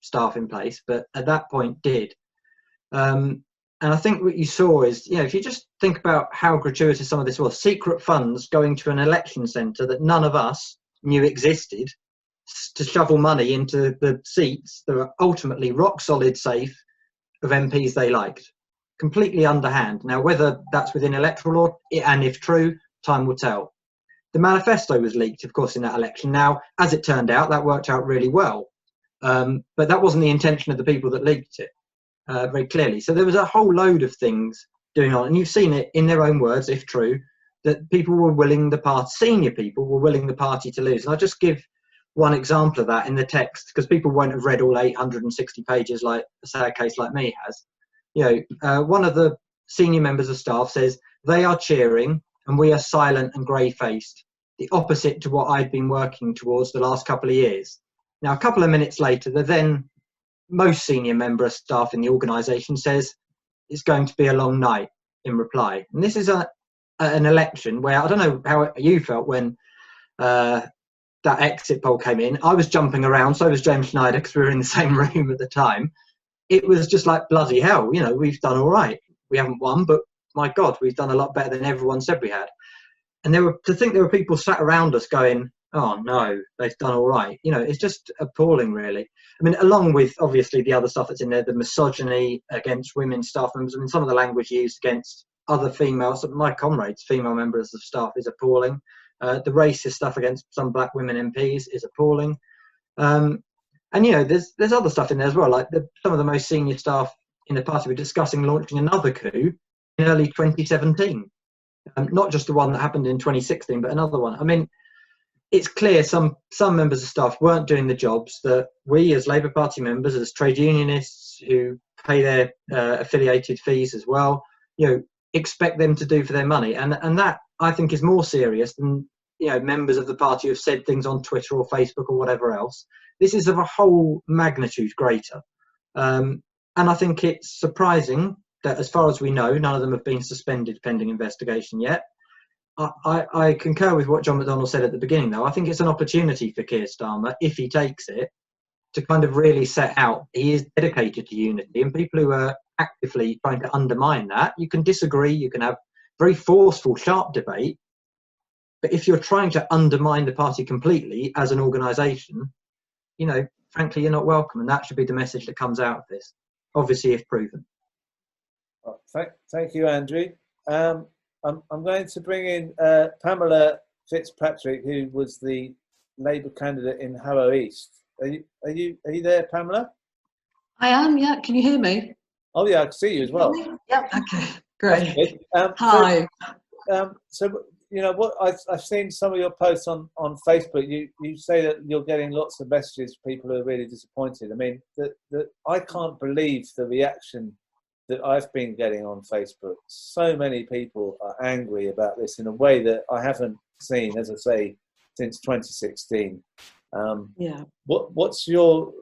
staff in place, but at that point did. And I think what you saw is, you know, if you just think about how gratuitous some of this was, secret funds going to an election centre that none of us knew existed to shovel money into the seats that were ultimately rock solid safe of MPs they liked. Completely underhand. Now, whether that's within electoral law, and if true, time will tell. The manifesto was leaked, of course, in that election. Now, as it turned out, that worked out really well. But that wasn't the intention of the people that leaked it. Very clearly. So there was a whole load of things doing on, and you've seen it in their own words, if true, that people were willing senior people were willing the party to lose. And I'll just give one example of that in the text, because people won't have read all 860 pages like a sad case like me has. You know, one of the senior members of staff says, "They are cheering and we are silent and grey-faced," the opposite to what I'd been working towards the last couple of years. Now, a couple of minutes later, the then most senior member of staff in the organisation says it's going to be a long night in reply. And this is an election where, I don't know how you felt when that exit poll came in. I was jumping around, so was James Schneider, because we were in the same room at the time. It was just like, bloody hell, you know, we've done all right. We haven't won, but my God, we've done a lot better than everyone said we had. And to think there were people sat around us going, oh no, they've done all right. You know, it's just appalling, really. I mean, along with obviously the other stuff that's in there, the misogyny against women staff members. I mean, some of the language used against other females, my comrades, female members of staff, is appalling. The racist stuff against some black women MPs is appalling. And you know, there's other stuff in there as well, like some of the most senior staff in the party were discussing launching another coup in early 2017. Not just the one that happened in 2016, but another one. I mean, it's clear some members of staff weren't doing the jobs that we as Labour Party members, as trade unionists who pay their affiliated fees as well, you know, expect them to do for their money. And that, I think, is more serious than, you know, members of the party who have said things on Twitter or Facebook or whatever else. This is of a whole magnitude greater. And I think it's surprising that, as far as we know, none of them have been suspended pending investigation yet. I concur with what John McDonnell said at the beginning, though. I think it's an opportunity for Keir Starmer, if he takes it, to kind of really set out. He is dedicated to unity, and people who are actively trying to undermine that, you can disagree, you can have very forceful, sharp debate, but if you're trying to undermine the party completely as an organisation, you know, frankly, you're not welcome, and that should be the message that comes out of this, obviously, if proven. Well, thank you, Andrew. I'm going to bring in Pamela Fitzpatrick, who was the Labour candidate in Harrow East. Are you there, Pamela? I am. Yeah. Can you hear me? Oh yeah, I can see you as well. Yep. Okay. Great. Hi. So you know what, I've seen some of your posts on Facebook. You say that you're getting lots of messages from people who are really disappointed. I mean, I can't believe the reaction that I've been getting on Facebook. So many people are angry about this in a way that I haven't seen, as I say, since 2016. Yeah. What's your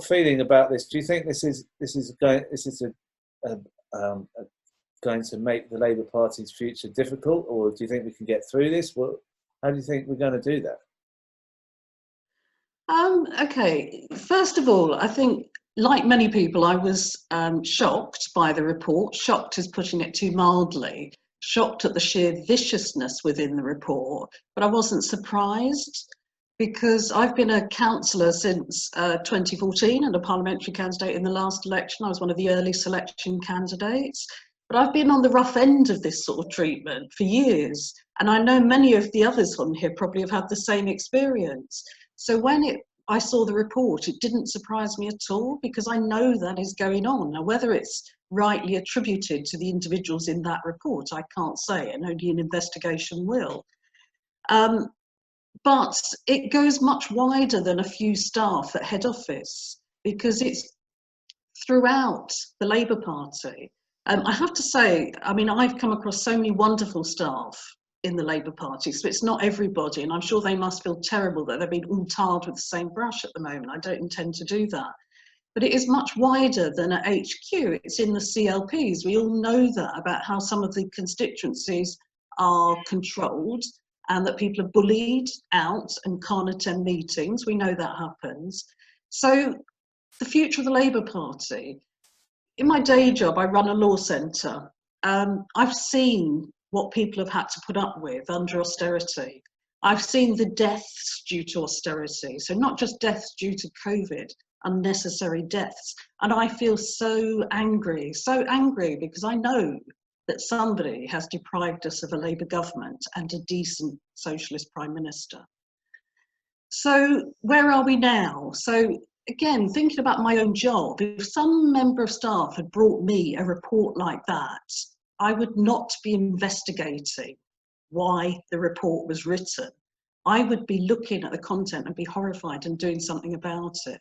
feeling about this? Do you think this is going to make the Labour Party's future difficult, or do you think we can get through this? How do you think we're going to do that? Okay. First of all, I think like many people, I was shocked by the report. Shocked is putting it too mildly. Shocked at the sheer viciousness within the report, but I wasn't surprised because I've been a councillor since 2014 and a parliamentary candidate in the last election. I was one of the early selection candidates, but I've been on the rough end of this sort of treatment for years. And I know many of the others on here probably have had the same experience. So when I saw the report, it didn't surprise me at all because I know that is going on. Now, whether it's rightly attributed to the individuals in that report, I can't say, and only an investigation will. But it goes much wider than a few staff at head office because it's throughout the Labour Party. I have to say, I mean, I've come across so many wonderful staff in the Labour Party, so it's not everybody, and I'm sure they must feel terrible that they've been all tarred with the same brush at the moment. I don't intend to do that. But it is much wider than at HQ. It's in the CLPs. We all know that about how some of the constituencies are controlled and that people are bullied out and can't attend meetings. We know that happens. So the future of the Labour Party. In my day job, I run a law centre. I've seen what people have had to put up with under austerity. I've seen the deaths due to austerity. So not just deaths due to COVID, unnecessary deaths. And I feel so angry because I know that somebody has deprived us of a Labour government and a decent socialist prime minister. So where are we now? So again, thinking about my own job, if some member of staff had brought me a report like that, I would not be investigating why the report was written. I would be looking at the content and be horrified and doing something about it.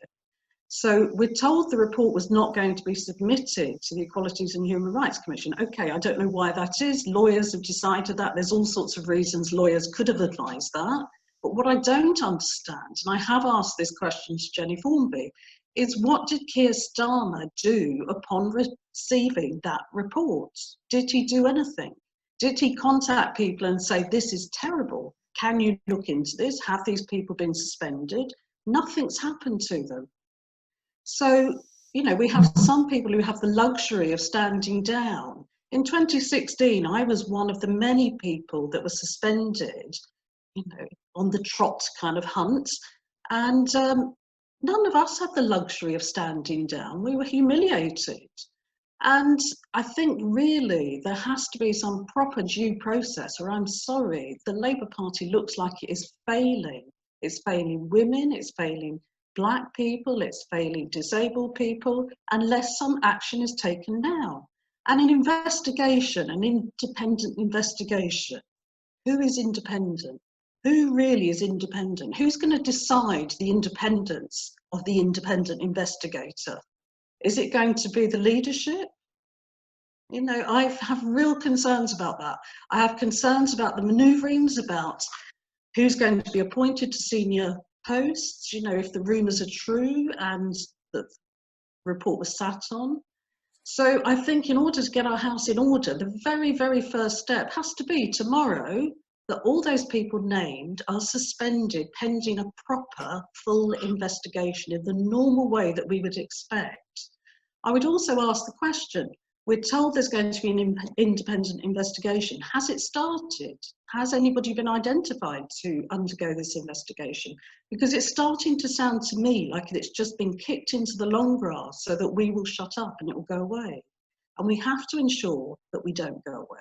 So we're told the report was not going to be submitted to the Equalities and Human Rights Commission. Okay, I don't know why that is. Lawyers have decided that. There's all sorts of reasons lawyers could have advised that. But what I don't understand, and I have asked this question to Jenny Formby, is what did Keir Starmer do upon receiving that report? Did he do anything? Did he contact people and say, this is terrible? Can you look into this? Have these people been suspended? Nothing's happened to them. So, you know, we have some people who have the luxury of standing down. In 2016, I was one of the many people that were suspended, you know, on the trot kind of hunt. And none of us had the luxury of standing down. We were humiliated. And I think really there has to be some proper due process, or I'm sorry, the Labour Party looks like it is failing. It's failing women, it's failing Black people, it's failing disabled people, unless some action is taken now. And an investigation, an independent investigation, who is independent? Who really is independent? Who's going to decide the independence of the independent investigator? Is it going to be the leadership? You know, I have real concerns about that. I have concerns about the manoeuvrings, about who's going to be appointed to senior posts, you know, if the rumours are true and that the report was sat on. So I think in order to get our house in order, the very, very first step has to be tomorrow that all those people named are suspended pending a proper, full investigation in the normal way that we would expect. I would also ask the question, we're told there's going to be an independent investigation. Has it started? Has anybody been identified to undergo this investigation? Because it's starting to sound to me like it's just been kicked into the long grass so that we will shut up and it will go away. And we have to ensure that we don't go away.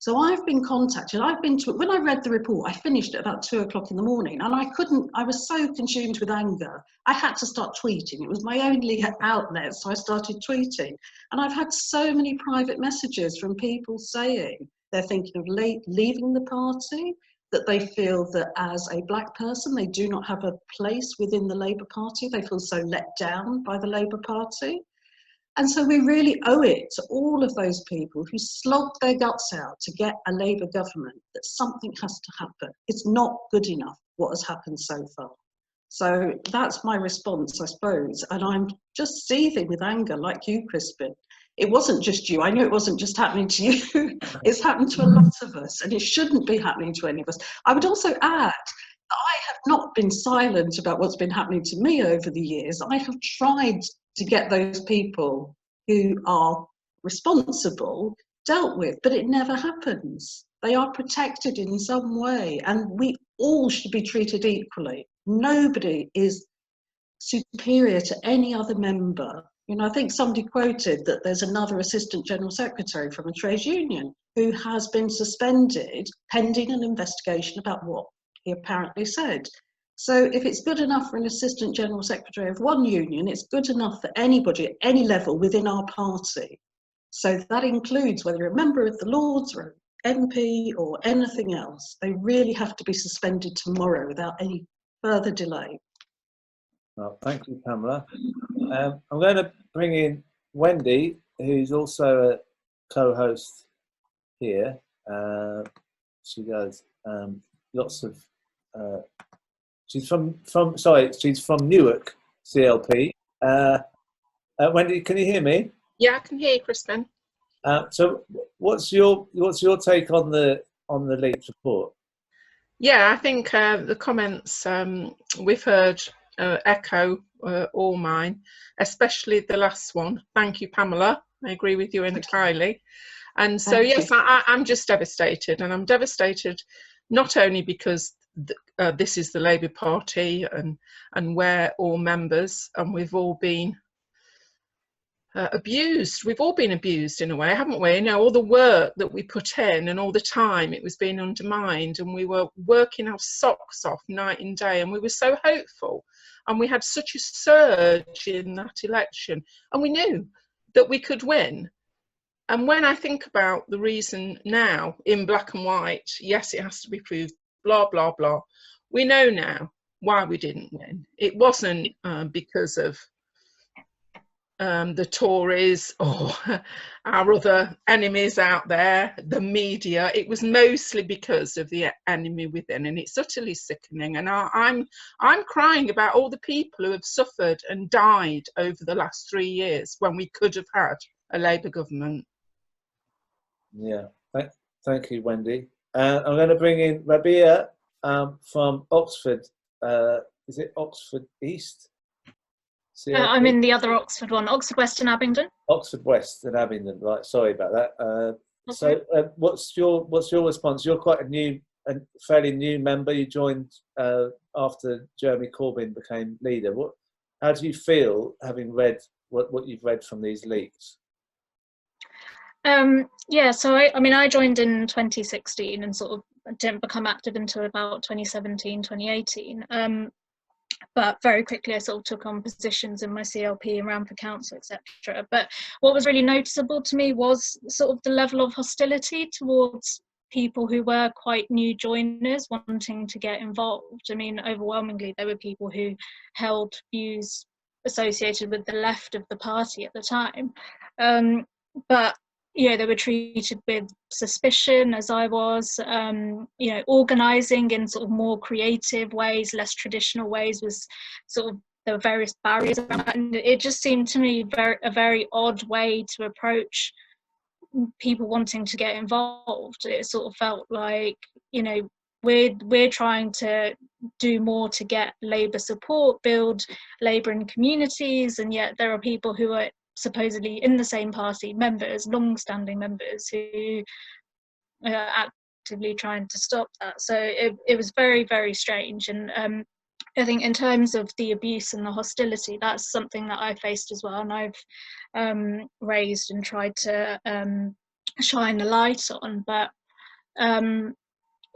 So I've been contacted, when I read the report, I finished at about 2 o'clock in the morning and I was so consumed with anger, I had to start tweeting. It was my only outlet, so I started tweeting. And I've had so many private messages from people saying they're thinking of leaving the party, that they feel that as a Black person, they do not have a place within the Labour Party. They feel so let down by the Labour Party. And so we really owe it to all of those people who slogged their guts out to get a Labour government that something has to happen. It's not good enough what has happened so far. So that's my response, I suppose. And I'm just seething with anger like you, Crispin. It wasn't just you. I knew it wasn't just happening to you. It's happened to a lot of us, and it shouldn't be happening to any of us. I would also add, I have not been silent about what's been happening to me over the years. I have tried to get those people who are responsible dealt with, but it never happens. They are protected in some way, and we all should be treated equally. Nobody is superior to any other member. You know, I think somebody quoted that there's another Assistant General Secretary from a trade union who has been suspended pending an investigation about what he apparently said. So if it's good enough for an Assistant General Secretary of one union, it's good enough for anybody at any level within our party. So that includes whether you're a member of the Lords or an MP or anything else. They really have to be suspended tomorrow without any further delay. Well, thank you, Pamela. I'm going to bring in Wendy, who's also a co-host here. She does lots of. She's from Newark, CLP. Wendy, can you hear me? Yeah, I can hear you, Crispin. So, what's your take on the leaked report? Yeah, I think the comments we've heard echo all mine, especially the last one. Thank you, Pamela. I agree with you entirely. And so, yes, I'm just devastated, and I'm devastated not only because this is the Labour Party and we're all members, and we've all been abused. We've all been abused in a way, haven't we? You know, all the work that we put in and all the time it was being undermined, and we were working our socks off night and day, and we were so hopeful, and we had such a surge in that election, and we knew that we could win. And when I think about the reason now in black and white, yes, it has to be proved, blah, blah, blah. We know now why we didn't win. It wasn't because of the Tories or our other enemies out there, the media. It was mostly because of the enemy within, and it's utterly sickening. And I'm crying about all the people who have suffered and died over the last 3 years when we could have had a Labour government. Yeah, thank you, Wendy. I'm going to bring in Ribiero from Oxford. Is it Oxford East? I'm in the other Oxford one, Oxford West and Abingdon. Oxford West and Abingdon. Right, sorry about that. Okay. So, what's your response? You're quite a fairly new member. You joined after Jeremy Corbyn became leader. How do you feel having read what you've read from these leaks? Yeah, so I joined in 2016 and sort of didn't become active until about 2017, 2018. But very quickly I sort of took on positions in my CLP and ran for council, etc. But what was really noticeable to me was sort of the level of hostility towards people who were quite new joiners wanting to get involved. I mean, overwhelmingly there were people who held views associated with the left of the party at the time. But yeah, they were treated with suspicion, as I was. You know, organising in sort of more creative ways, less traditional ways, was sort of, there were various barriers around that, and it just seemed to me a very odd way to approach people wanting to get involved. It sort of felt like, you know, we're trying to do more to get Labour support, build Labour in communities, and yet there are people who are supposedly in the same party, members, long-standing members, who are actively trying to stop that. So it was very, very strange. And I think in terms of the abuse and the hostility, that's something that I faced as well, and I've raised and tried to shine a light on. But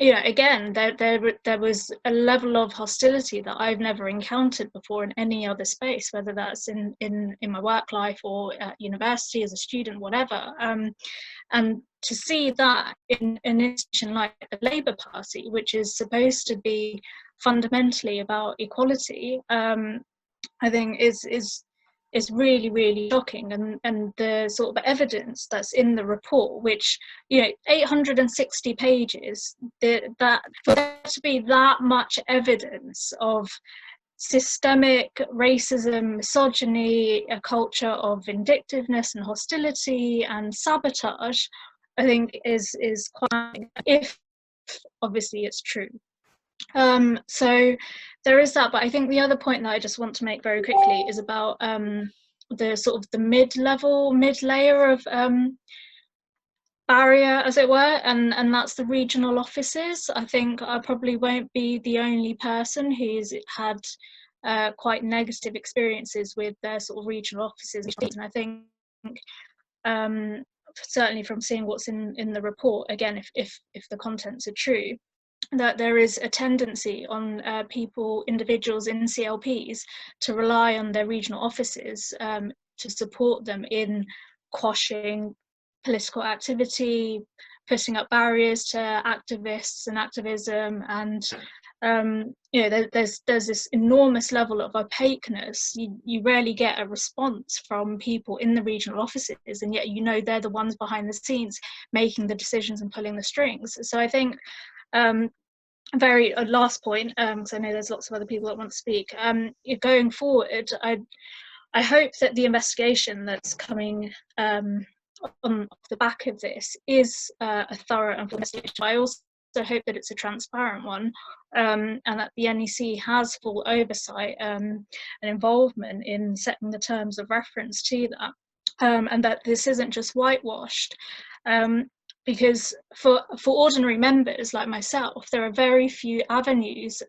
yeah, again, there was a level of hostility that I've never encountered before in any other space, whether that's in my work life or at university as a student, whatever. And to see that in an institution like the Labour Party, which is supposed to be fundamentally about equality, I think is really, really shocking. And the sort of evidence that's in the report, which, you know, 860 pages, that for there to be that much evidence of systemic racism, misogyny, a culture of vindictiveness and hostility and sabotage, I think is quite, if obviously it's true. So there is that, but I think the other point that I just want to make very quickly is about the sort of the mid layer of barrier, as it were, and that's the regional offices. I think I probably won't be the only person who's had quite negative experiences with their sort of regional offices, and I think certainly from seeing what's in the report, again, if the contents are true, that there is a tendency on individuals in CLPs to rely on their regional offices to support them in quashing political activity, putting up barriers to activists and activism, and you know, there's this enormous level of opaqueness. You rarely get a response from people in the regional offices, and yet you know they're the ones behind the scenes making the decisions and pulling the strings. So I think very last point, because I know there's lots of other people that want to speak. Going forward, I hope that the investigation that's coming on the back of this is a thorough and full investigation. I also hope that it's a transparent one, and that the NEC has full oversight and involvement in setting the terms of reference to that, and that this isn't just whitewashed. Because for ordinary members like myself, there are very few avenues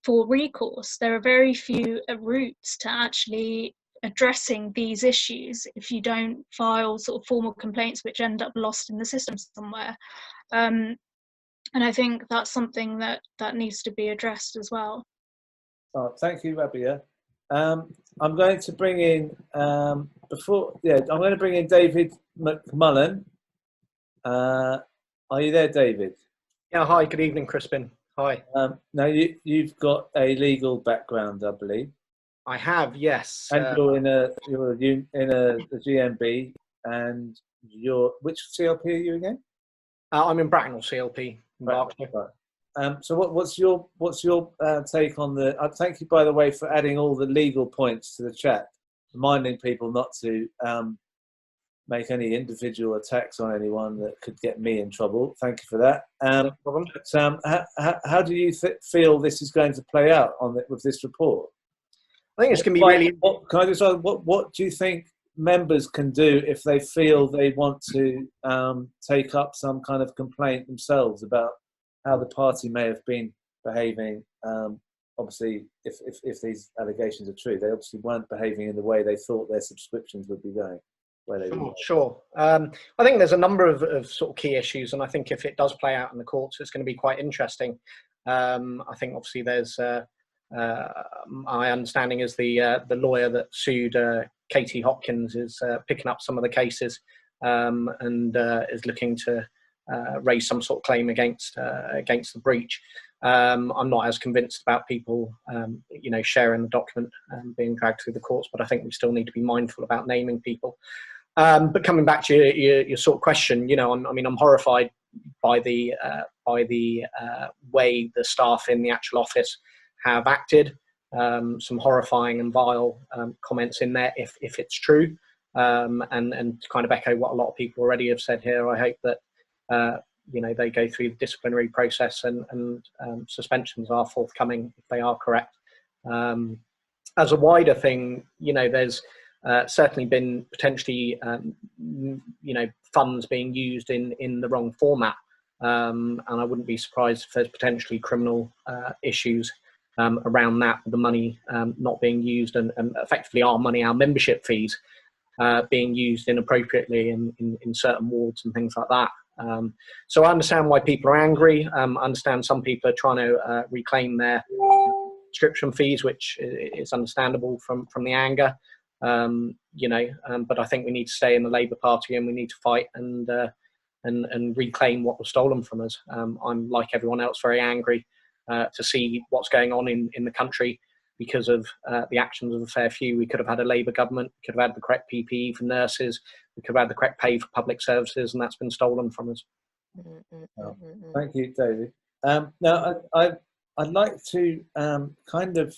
for recourse. There are very few routes to actually addressing these issues if you don't file sort of formal complaints which end up lost in the system somewhere. And I think that's something that needs to be addressed as well. Oh, thank you, Rabia. I'm going to bring in I'm going to bring in David McMullen. Are you there, David? Yeah, hi, good evening, Crispin. Hi. Now, you've got a legal background, I believe. I have, yes. And you're in a GMB, and which CLP are you again? I'm in Bracknell CLP. In Berkshire. Right. So what's your take on the? Thank you, by the way, for adding all the legal points to the chat, reminding people not to make any individual attacks on anyone that could get me in trouble. Thank you for that. No problem. But, how do you feel this is going to play out with this report? I think it's going to be really. Can I just ask, what do you think members can do if they feel they want to take up some kind of complaint themselves about how the party may have been behaving? Obviously, if these allegations are true, they obviously weren't behaving in the way they thought their subscriptions would be going. Sure. I think there's a number of sort of key issues, and I think if it does play out in the courts, it's going to be quite interesting. I think obviously there's my understanding is the lawyer that sued Katie Hopkins is picking up some of the cases and is looking to raise some sort of claim against the breach. I'm not as convinced about people, sharing the document and being dragged through the courts, but I think we still need to be mindful about naming people. But coming back to your sort of question, I'm horrified by the way the staff in the actual office have acted. Some horrifying and vile comments in there, if it's true, and to kind of echo what a lot of people already have said here. I hope that they go through the disciplinary process and suspensions are forthcoming if they are correct. As a wider thing, there's certainly been potentially funds being used in the wrong format, and I wouldn't be surprised if there's potentially criminal issues around that, the money not being used and effectively our money, our membership fees being used inappropriately in certain wards and things like that. So I understand why people are angry. I understand some people are trying to reclaim their subscription fees, which is understandable from the anger. But I think we need to stay in the Labour Party and we need to fight and reclaim what was stolen from us. I'm, like everyone else, very angry to see what's going on in the country because of the actions of a fair few. We could have had a Labour government, we could have had the correct PPE for nurses, we could have had the correct pay for public services, and that's been stolen from us. Thank you, David. Now, I'd like to kind of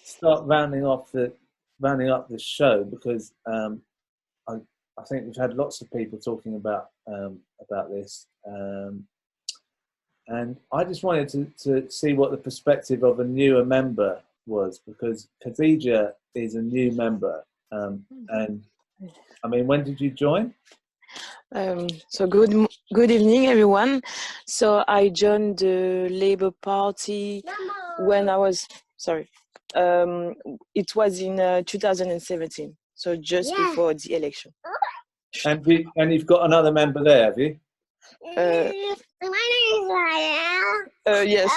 start rounding up the show, because I think we've had lots of people talking about this, and I just wanted to see what the perspective of a newer member was, because Khadija is a new member, And I mean, when did you join? So good evening, everyone. So I joined the Labour Party when I was it was in 2017, so just before the election. And you've got another member there, have you? Yes.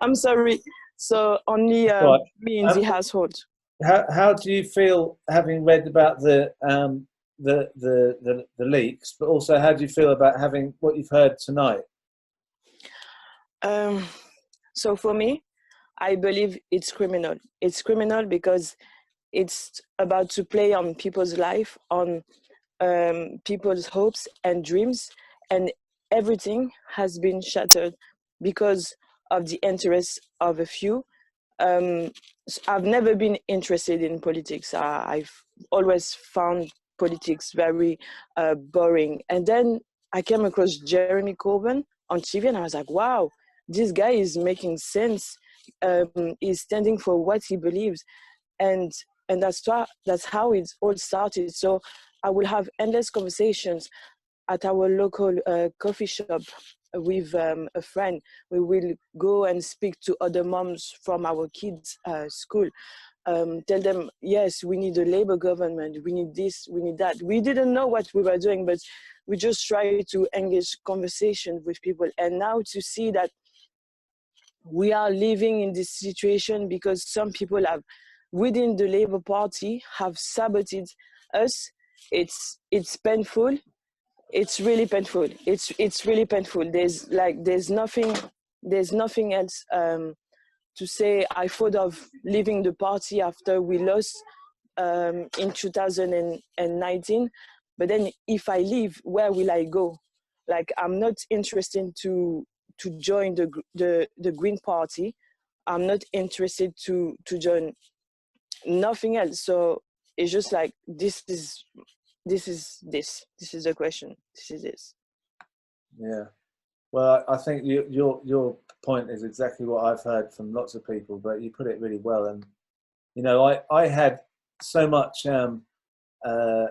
I'm sorry. So only Right. me in the household. How do you feel, having read about the leaks, but also how do you feel about having what you've heard tonight? So for me, I believe it's criminal. It's criminal because it's about to play on people's life, on people's hopes and dreams, and everything has been shattered because of the interests of a few. I've never been interested in politics. I've always found politics very boring. And then I came across Jeremy Corbyn on TV and I was like, wow, this guy is making sense. He's standing for what he believes. And that's how it all started. So I will have endless conversations at our local coffee shop with a friend. We will go and speak to other moms from our kids' school. Tell them, yes, we need a Labour government, we need this, we need that. We didn't know what we were doing, but we just tried to engage conversation with people. And now to see that we are living in this situation because some people have, within the Labour Party, have sabotaged us. It's painful. It's really painful. It's really painful. There's nothing else to say. I thought of leaving the party after we lost in 2019. But then if I leave, where will I go? Like, I'm not interested to join the Green Party. I'm not interested to join nothing else. So it's just like, this is the question. This is this. Yeah. Well, I think your point is exactly what I've heard from lots of people, but you put it really well. And, you know, I had so much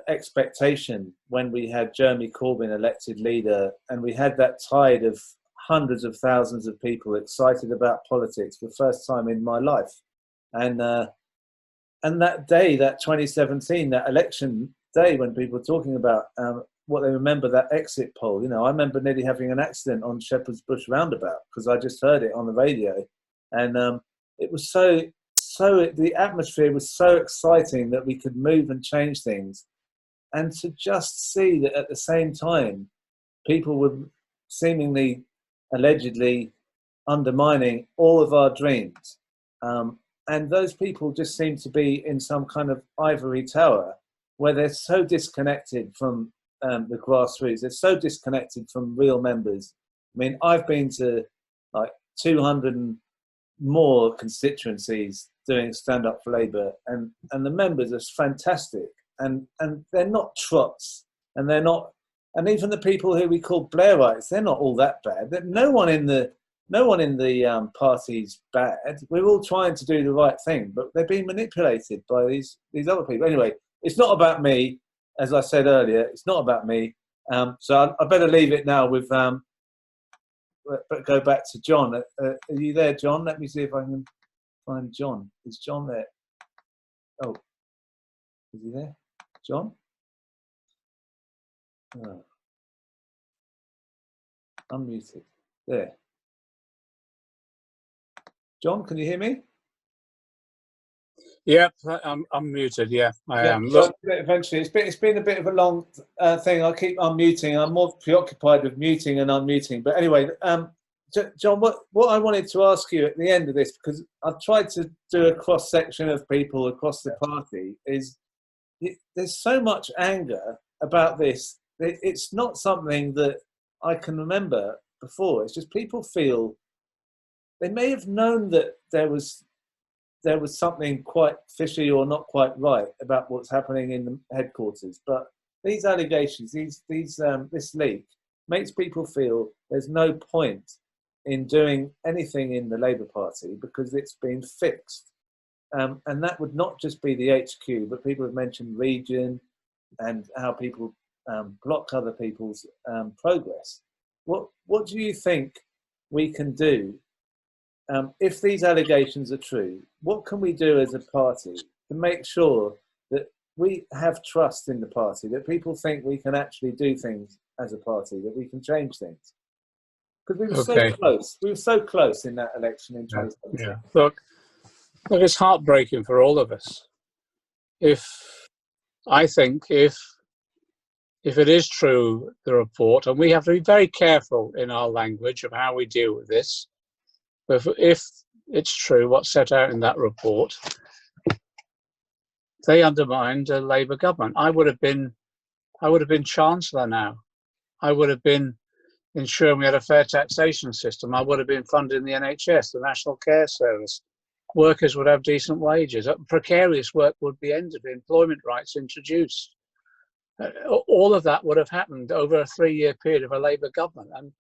expectation when we had Jeremy Corbyn elected leader, and we had that tide of hundreds of thousands of people excited about politics for the first time in my life. And that day, that 2017, that election day, when people were talking about what they remember, that exit poll, you know, I remember nearly having an accident on Shepherd's Bush roundabout because I just heard it on the radio. And it was the atmosphere was so exciting that we could move and change things. And to just see that at the same time, people were seemingly, allegedly undermining all of our dreams. And those people just seem to be in some kind of ivory tower where they're so disconnected from the grassroots. They're so disconnected from real members. I mean, I've been to like 200 and more constituencies doing Stand Up for Labour, and the members are fantastic. And they're not trots, and they're not, and even the people who we call Blairites, they're not all that bad. No one in the party's bad. We're all trying to do the right thing, but they're being manipulated by these other people. Anyway, it's not about me, as I said earlier. It's not about me. So I better leave it now with. But go back to John. Are you there, John? Let me see if I can find John. Is John there? Oh, is he there, John? Oh. Unmuted. There. John, can you hear me? Yeah, I'm muted. Yeah, I am. Look, eventually, it's been a bit of a long thing. I keep unmuting. I'm more preoccupied with muting and unmuting. But anyway, John, what I wanted to ask you at the end of this, because I've tried to do a cross section of people across the party, is there's so much anger about this. It's not something that I can remember before. It's just people feel they may have known that there was something quite fishy or not quite right about what's happening in the headquarters. But these allegations, this leak, makes people feel there's no point in doing anything in the Labour Party because it's been fixed. And that would not just be the HQ, but people have mentioned region and how people block other people's progress. What do you think we can do if these allegations are true? What can we do as a party to make sure that we have trust in the party, that people think we can actually do things as a party, that we can change things? Because we were so close. We were so close in that election in 2017. Yeah. Look, it's heartbreaking for all of us. I think if it is true, the report, and we have to be very careful in our language of how we deal with this, but if it's true what's set out in that report, they undermined a Labour government. I would have been Chancellor now. I would have been ensuring we had a fair taxation system. I would have been funding the NHS, the National Care Service. Workers would have decent wages. Precarious work would be ended. Employment rights introduced. All of that would have happened over a 3-year period of a Labour government. And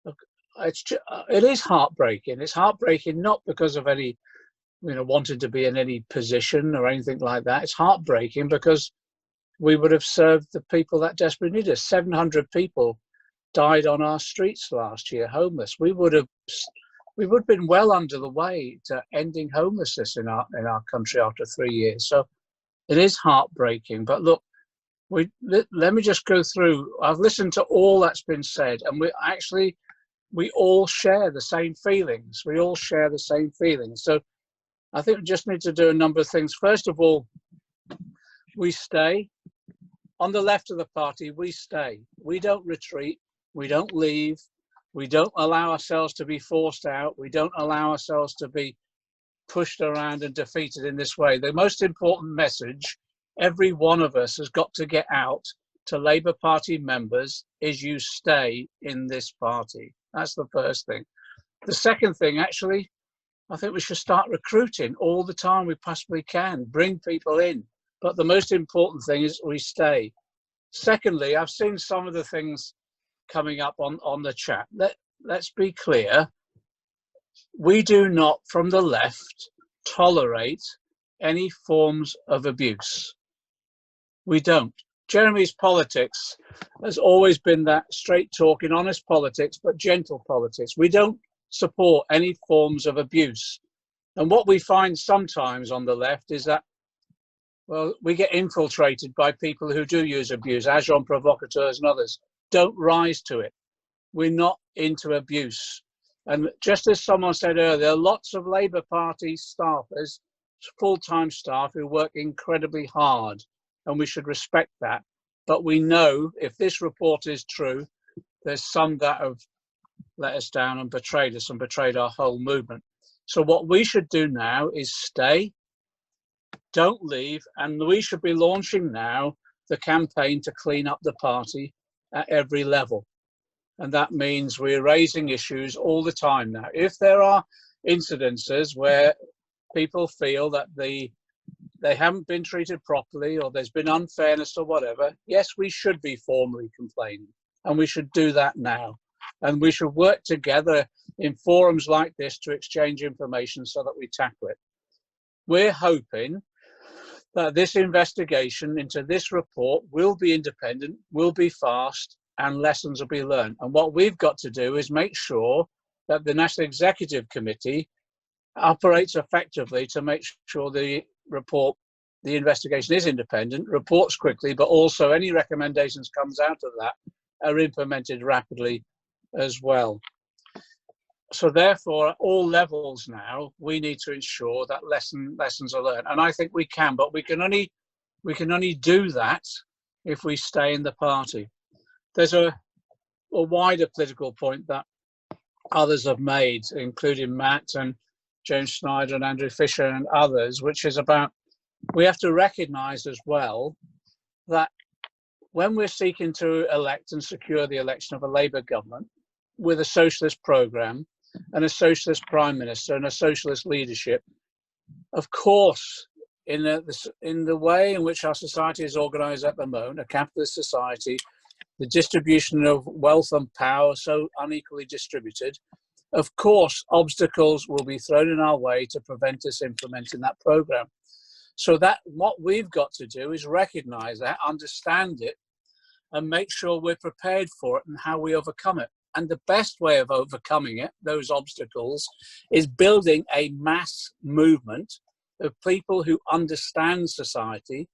look, it is heartbreaking. It's heartbreaking not because of any, wanting to be in any position or anything like that. It's heartbreaking because we would have served the people that desperately need us. 700 people died on our streets last year, homeless. We would have been well under the way to ending homelessness in our country after 3 years. So it is heartbreaking. But look, let me just go through. I've listened to all that's been said, and we all share the same feelings. We all share the same feelings. So I think we just need to do a number of things. First of all, we stay. On the left of the party, we stay. We don't retreat. We don't leave. We don't allow ourselves to be forced out. We don't allow ourselves to be pushed around and defeated in this way. The most important message every one of us has got to get out to Labour Party members is you stay in this party. That's the first thing. The second thing, actually, I think we should start recruiting all the time we possibly can, bring people in. But the most important thing is we stay. Secondly, I've seen some of the things coming up on the chat. Let's be clear. We do not, from the left, tolerate any forms of abuse. We don't. Jeremy's politics has always been that straight talking, honest politics, but gentle politics. We don't support any forms of abuse. And what we find sometimes on the left is that, well, we get infiltrated by people who do use abuse, agents provocateurs and others. Don't rise to it. We're not into abuse. And just as someone said earlier, there are lots of Labour Party staffers, full-time staff who work incredibly hard, and we should respect that. But we know if this report is true, there's some that have let us down and betrayed us and betrayed our whole movement. So what we should do now is stay, don't leave, and we should be launching now the campaign to clean up the party at every level. And that means we're raising issues all the time now. If there are incidences where people feel that they haven't been treated properly or there's been unfairness or whatever, yes, we should be formally complaining, and we should do that now. And we should work together in forums like this to exchange information so that we tackle it. We're hoping that this investigation into this report will be independent, will be fast, and lessons will be learned. And what we've got to do is make sure that the National Executive Committee operates effectively to make sure the report, the investigation is independent, reports quickly, but also any recommendations comes out of that are implemented rapidly as well. So therefore, at all levels now, we need to ensure that lessons are learned. And I think we can, but we can only do that if we stay in the party. There's a wider political point that others have made, including Matt and James Snyder and Andrew Fisher and others, which is about, we have to recognise as well that when we're seeking to elect and secure the election of a Labour government with a socialist programme and a socialist prime minister and a socialist leadership, of course, in the way in which our society is organised at the moment, a capitalist society, the distribution of wealth and power so unequally distributed, of course, obstacles will be thrown in our way to prevent us implementing that programme. So that what we've got to do is recognise that, understand it, and make sure we're prepared for it and how we overcome it. And the best way of overcoming it, those obstacles, is building a mass movement of people who understand society,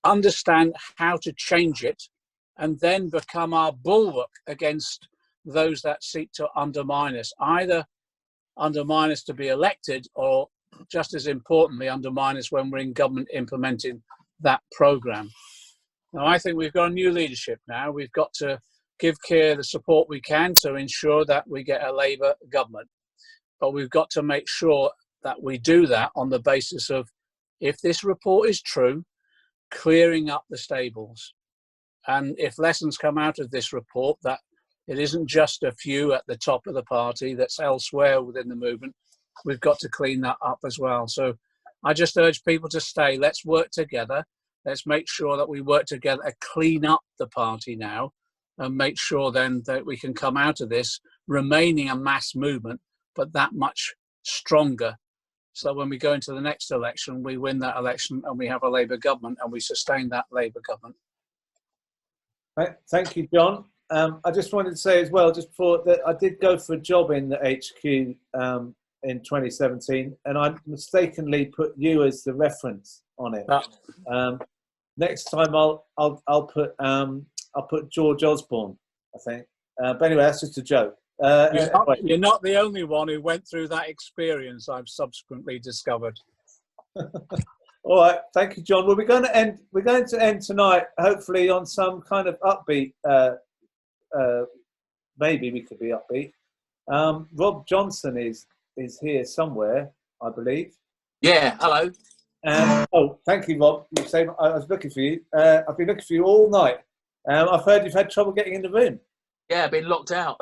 understand how to change it, and then become our bulwark against those that seek to undermine us, either undermine us to be elected or, just as importantly, undermine us when we're in government implementing that programme. Now, I think we've got a new leadership now. We've got to give Keir the support we can to ensure that we get a Labour government. But we've got to make sure that we do that on the basis of, if this report is true, clearing up the stables. And if lessons come out of this report, that it isn't just a few at the top of the party, that's elsewhere within the movement, we've got to clean that up as well. So I just urge people to stay. Let's work together. Let's make sure that we work together to clean up the party now, and make sure then that we can come out of this remaining a mass movement, but that much stronger. So when we go into the next election, we win that election and we have a Labour government and we sustain that Labour government. Thank you, John. I just wanted to say as well, just before, that I did go for a job in the HQ in 2017, and I mistakenly put you as the reference on it. Next time I'll put George Osborne, I think. But anyway, that's just a joke. You're not the only one who went through that experience, I've subsequently discovered. All right, thank you, John. Well, we're going to end tonight, hopefully, on some kind of upbeat. Maybe we could be upbeat. Rob Johnson is here somewhere, I believe. Yeah. Hello. Oh, thank you, Rob. You say I was looking for you. I've been looking for you all night. I've heard you've had trouble getting in the room. Yeah, I've been locked out.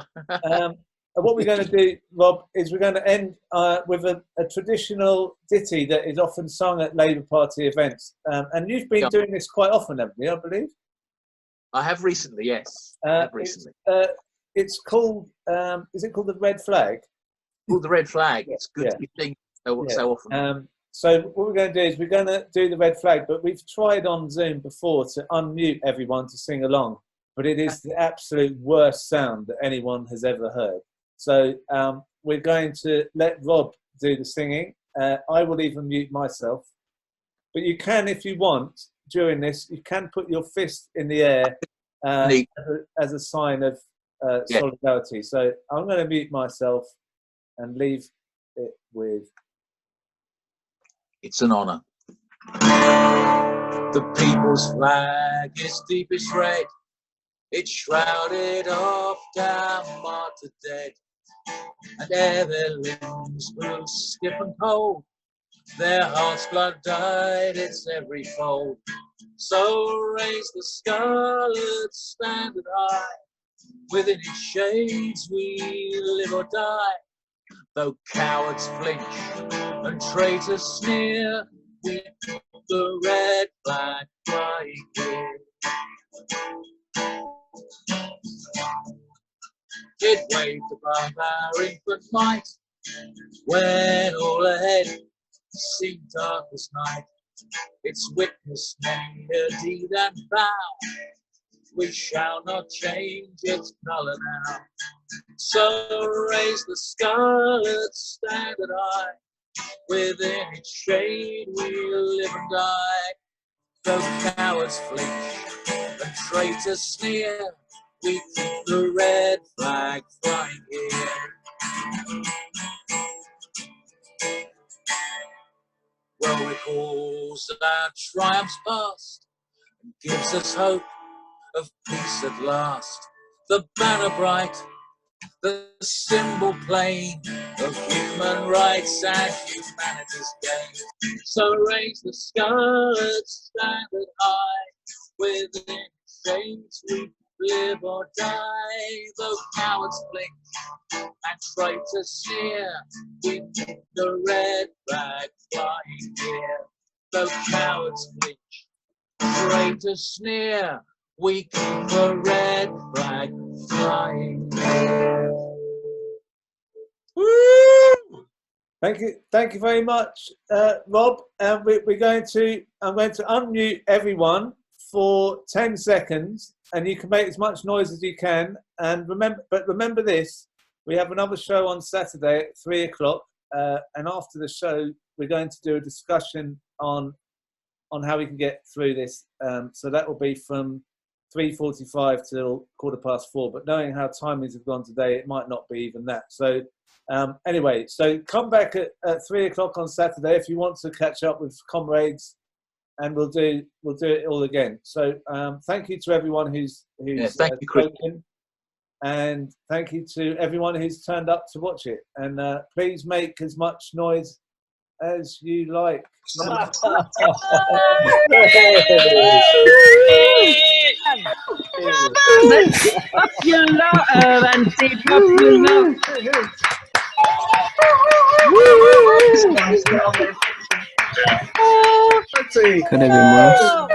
What we're going to do, Rob, is we're going to end with a traditional ditty that is often sung at Labour Party events. And you've been doing this quite often, haven't you, I believe? I have recently, yes. It's called, is it called The Red Flag? Called The Red Flag. It's good to sing so often. So what we're going to do is we're going to do The Red Flag, but we've tried on Zoom before to unmute everyone to sing along, but it is the absolute worst sound that anyone has ever heard. So we're going to let Rob do the singing. I will even mute myself. But you can, if you want, during this, you can put your fist in the air as a sign of solidarity. So I'm going to mute myself and leave it with... It's an honour. The people's flag is deepest red. It's shrouded off down martyred dead. And ere their limbs grew stiff and cold, their heart's blood dyed its every fold. So raise the scarlet standard high, within its shades we live or die. Though cowards flinch and traitors sneer, we keep the red flag flying here. It waved above our infant might, when all ahead seemed dark as night. Its witness many a deed and vow, we shall not change its colour now. So raise the scarlet standard high, within its shade we'll live and die. Though cowards flinch and traitors sneer, we keep the red flag flying here. Well recalls our triumphs past, and gives us hope of peace at last. The banner bright, the symbol plain of human rights and humanity's gain. So raise the scarlet standard high, within shades we live or die. Though cowards blink and traitors sneer, we keep the red flag flying here. Though cowards blink, traitors sneer, we keep the red flag flying here. Woo! Thank you very much, Rob. And I'm going to unmute everyone for 10 seconds, and you can make as much noise as you can. And remember this: we have another show on Saturday at 3 o'clock, and after the show, we're going to do a discussion on how we can get through this. So that will be from 3:45 till 4:15. But knowing how timings have gone today, it might not be even that. So. Anyway, so come back at 3 o'clock on Saturday if you want to catch up with comrades, and we'll do it all again. So thank you to everyone who's spoken, and thank you to everyone who's turned up to watch it. And please make as much noise as you like. Could have been worse.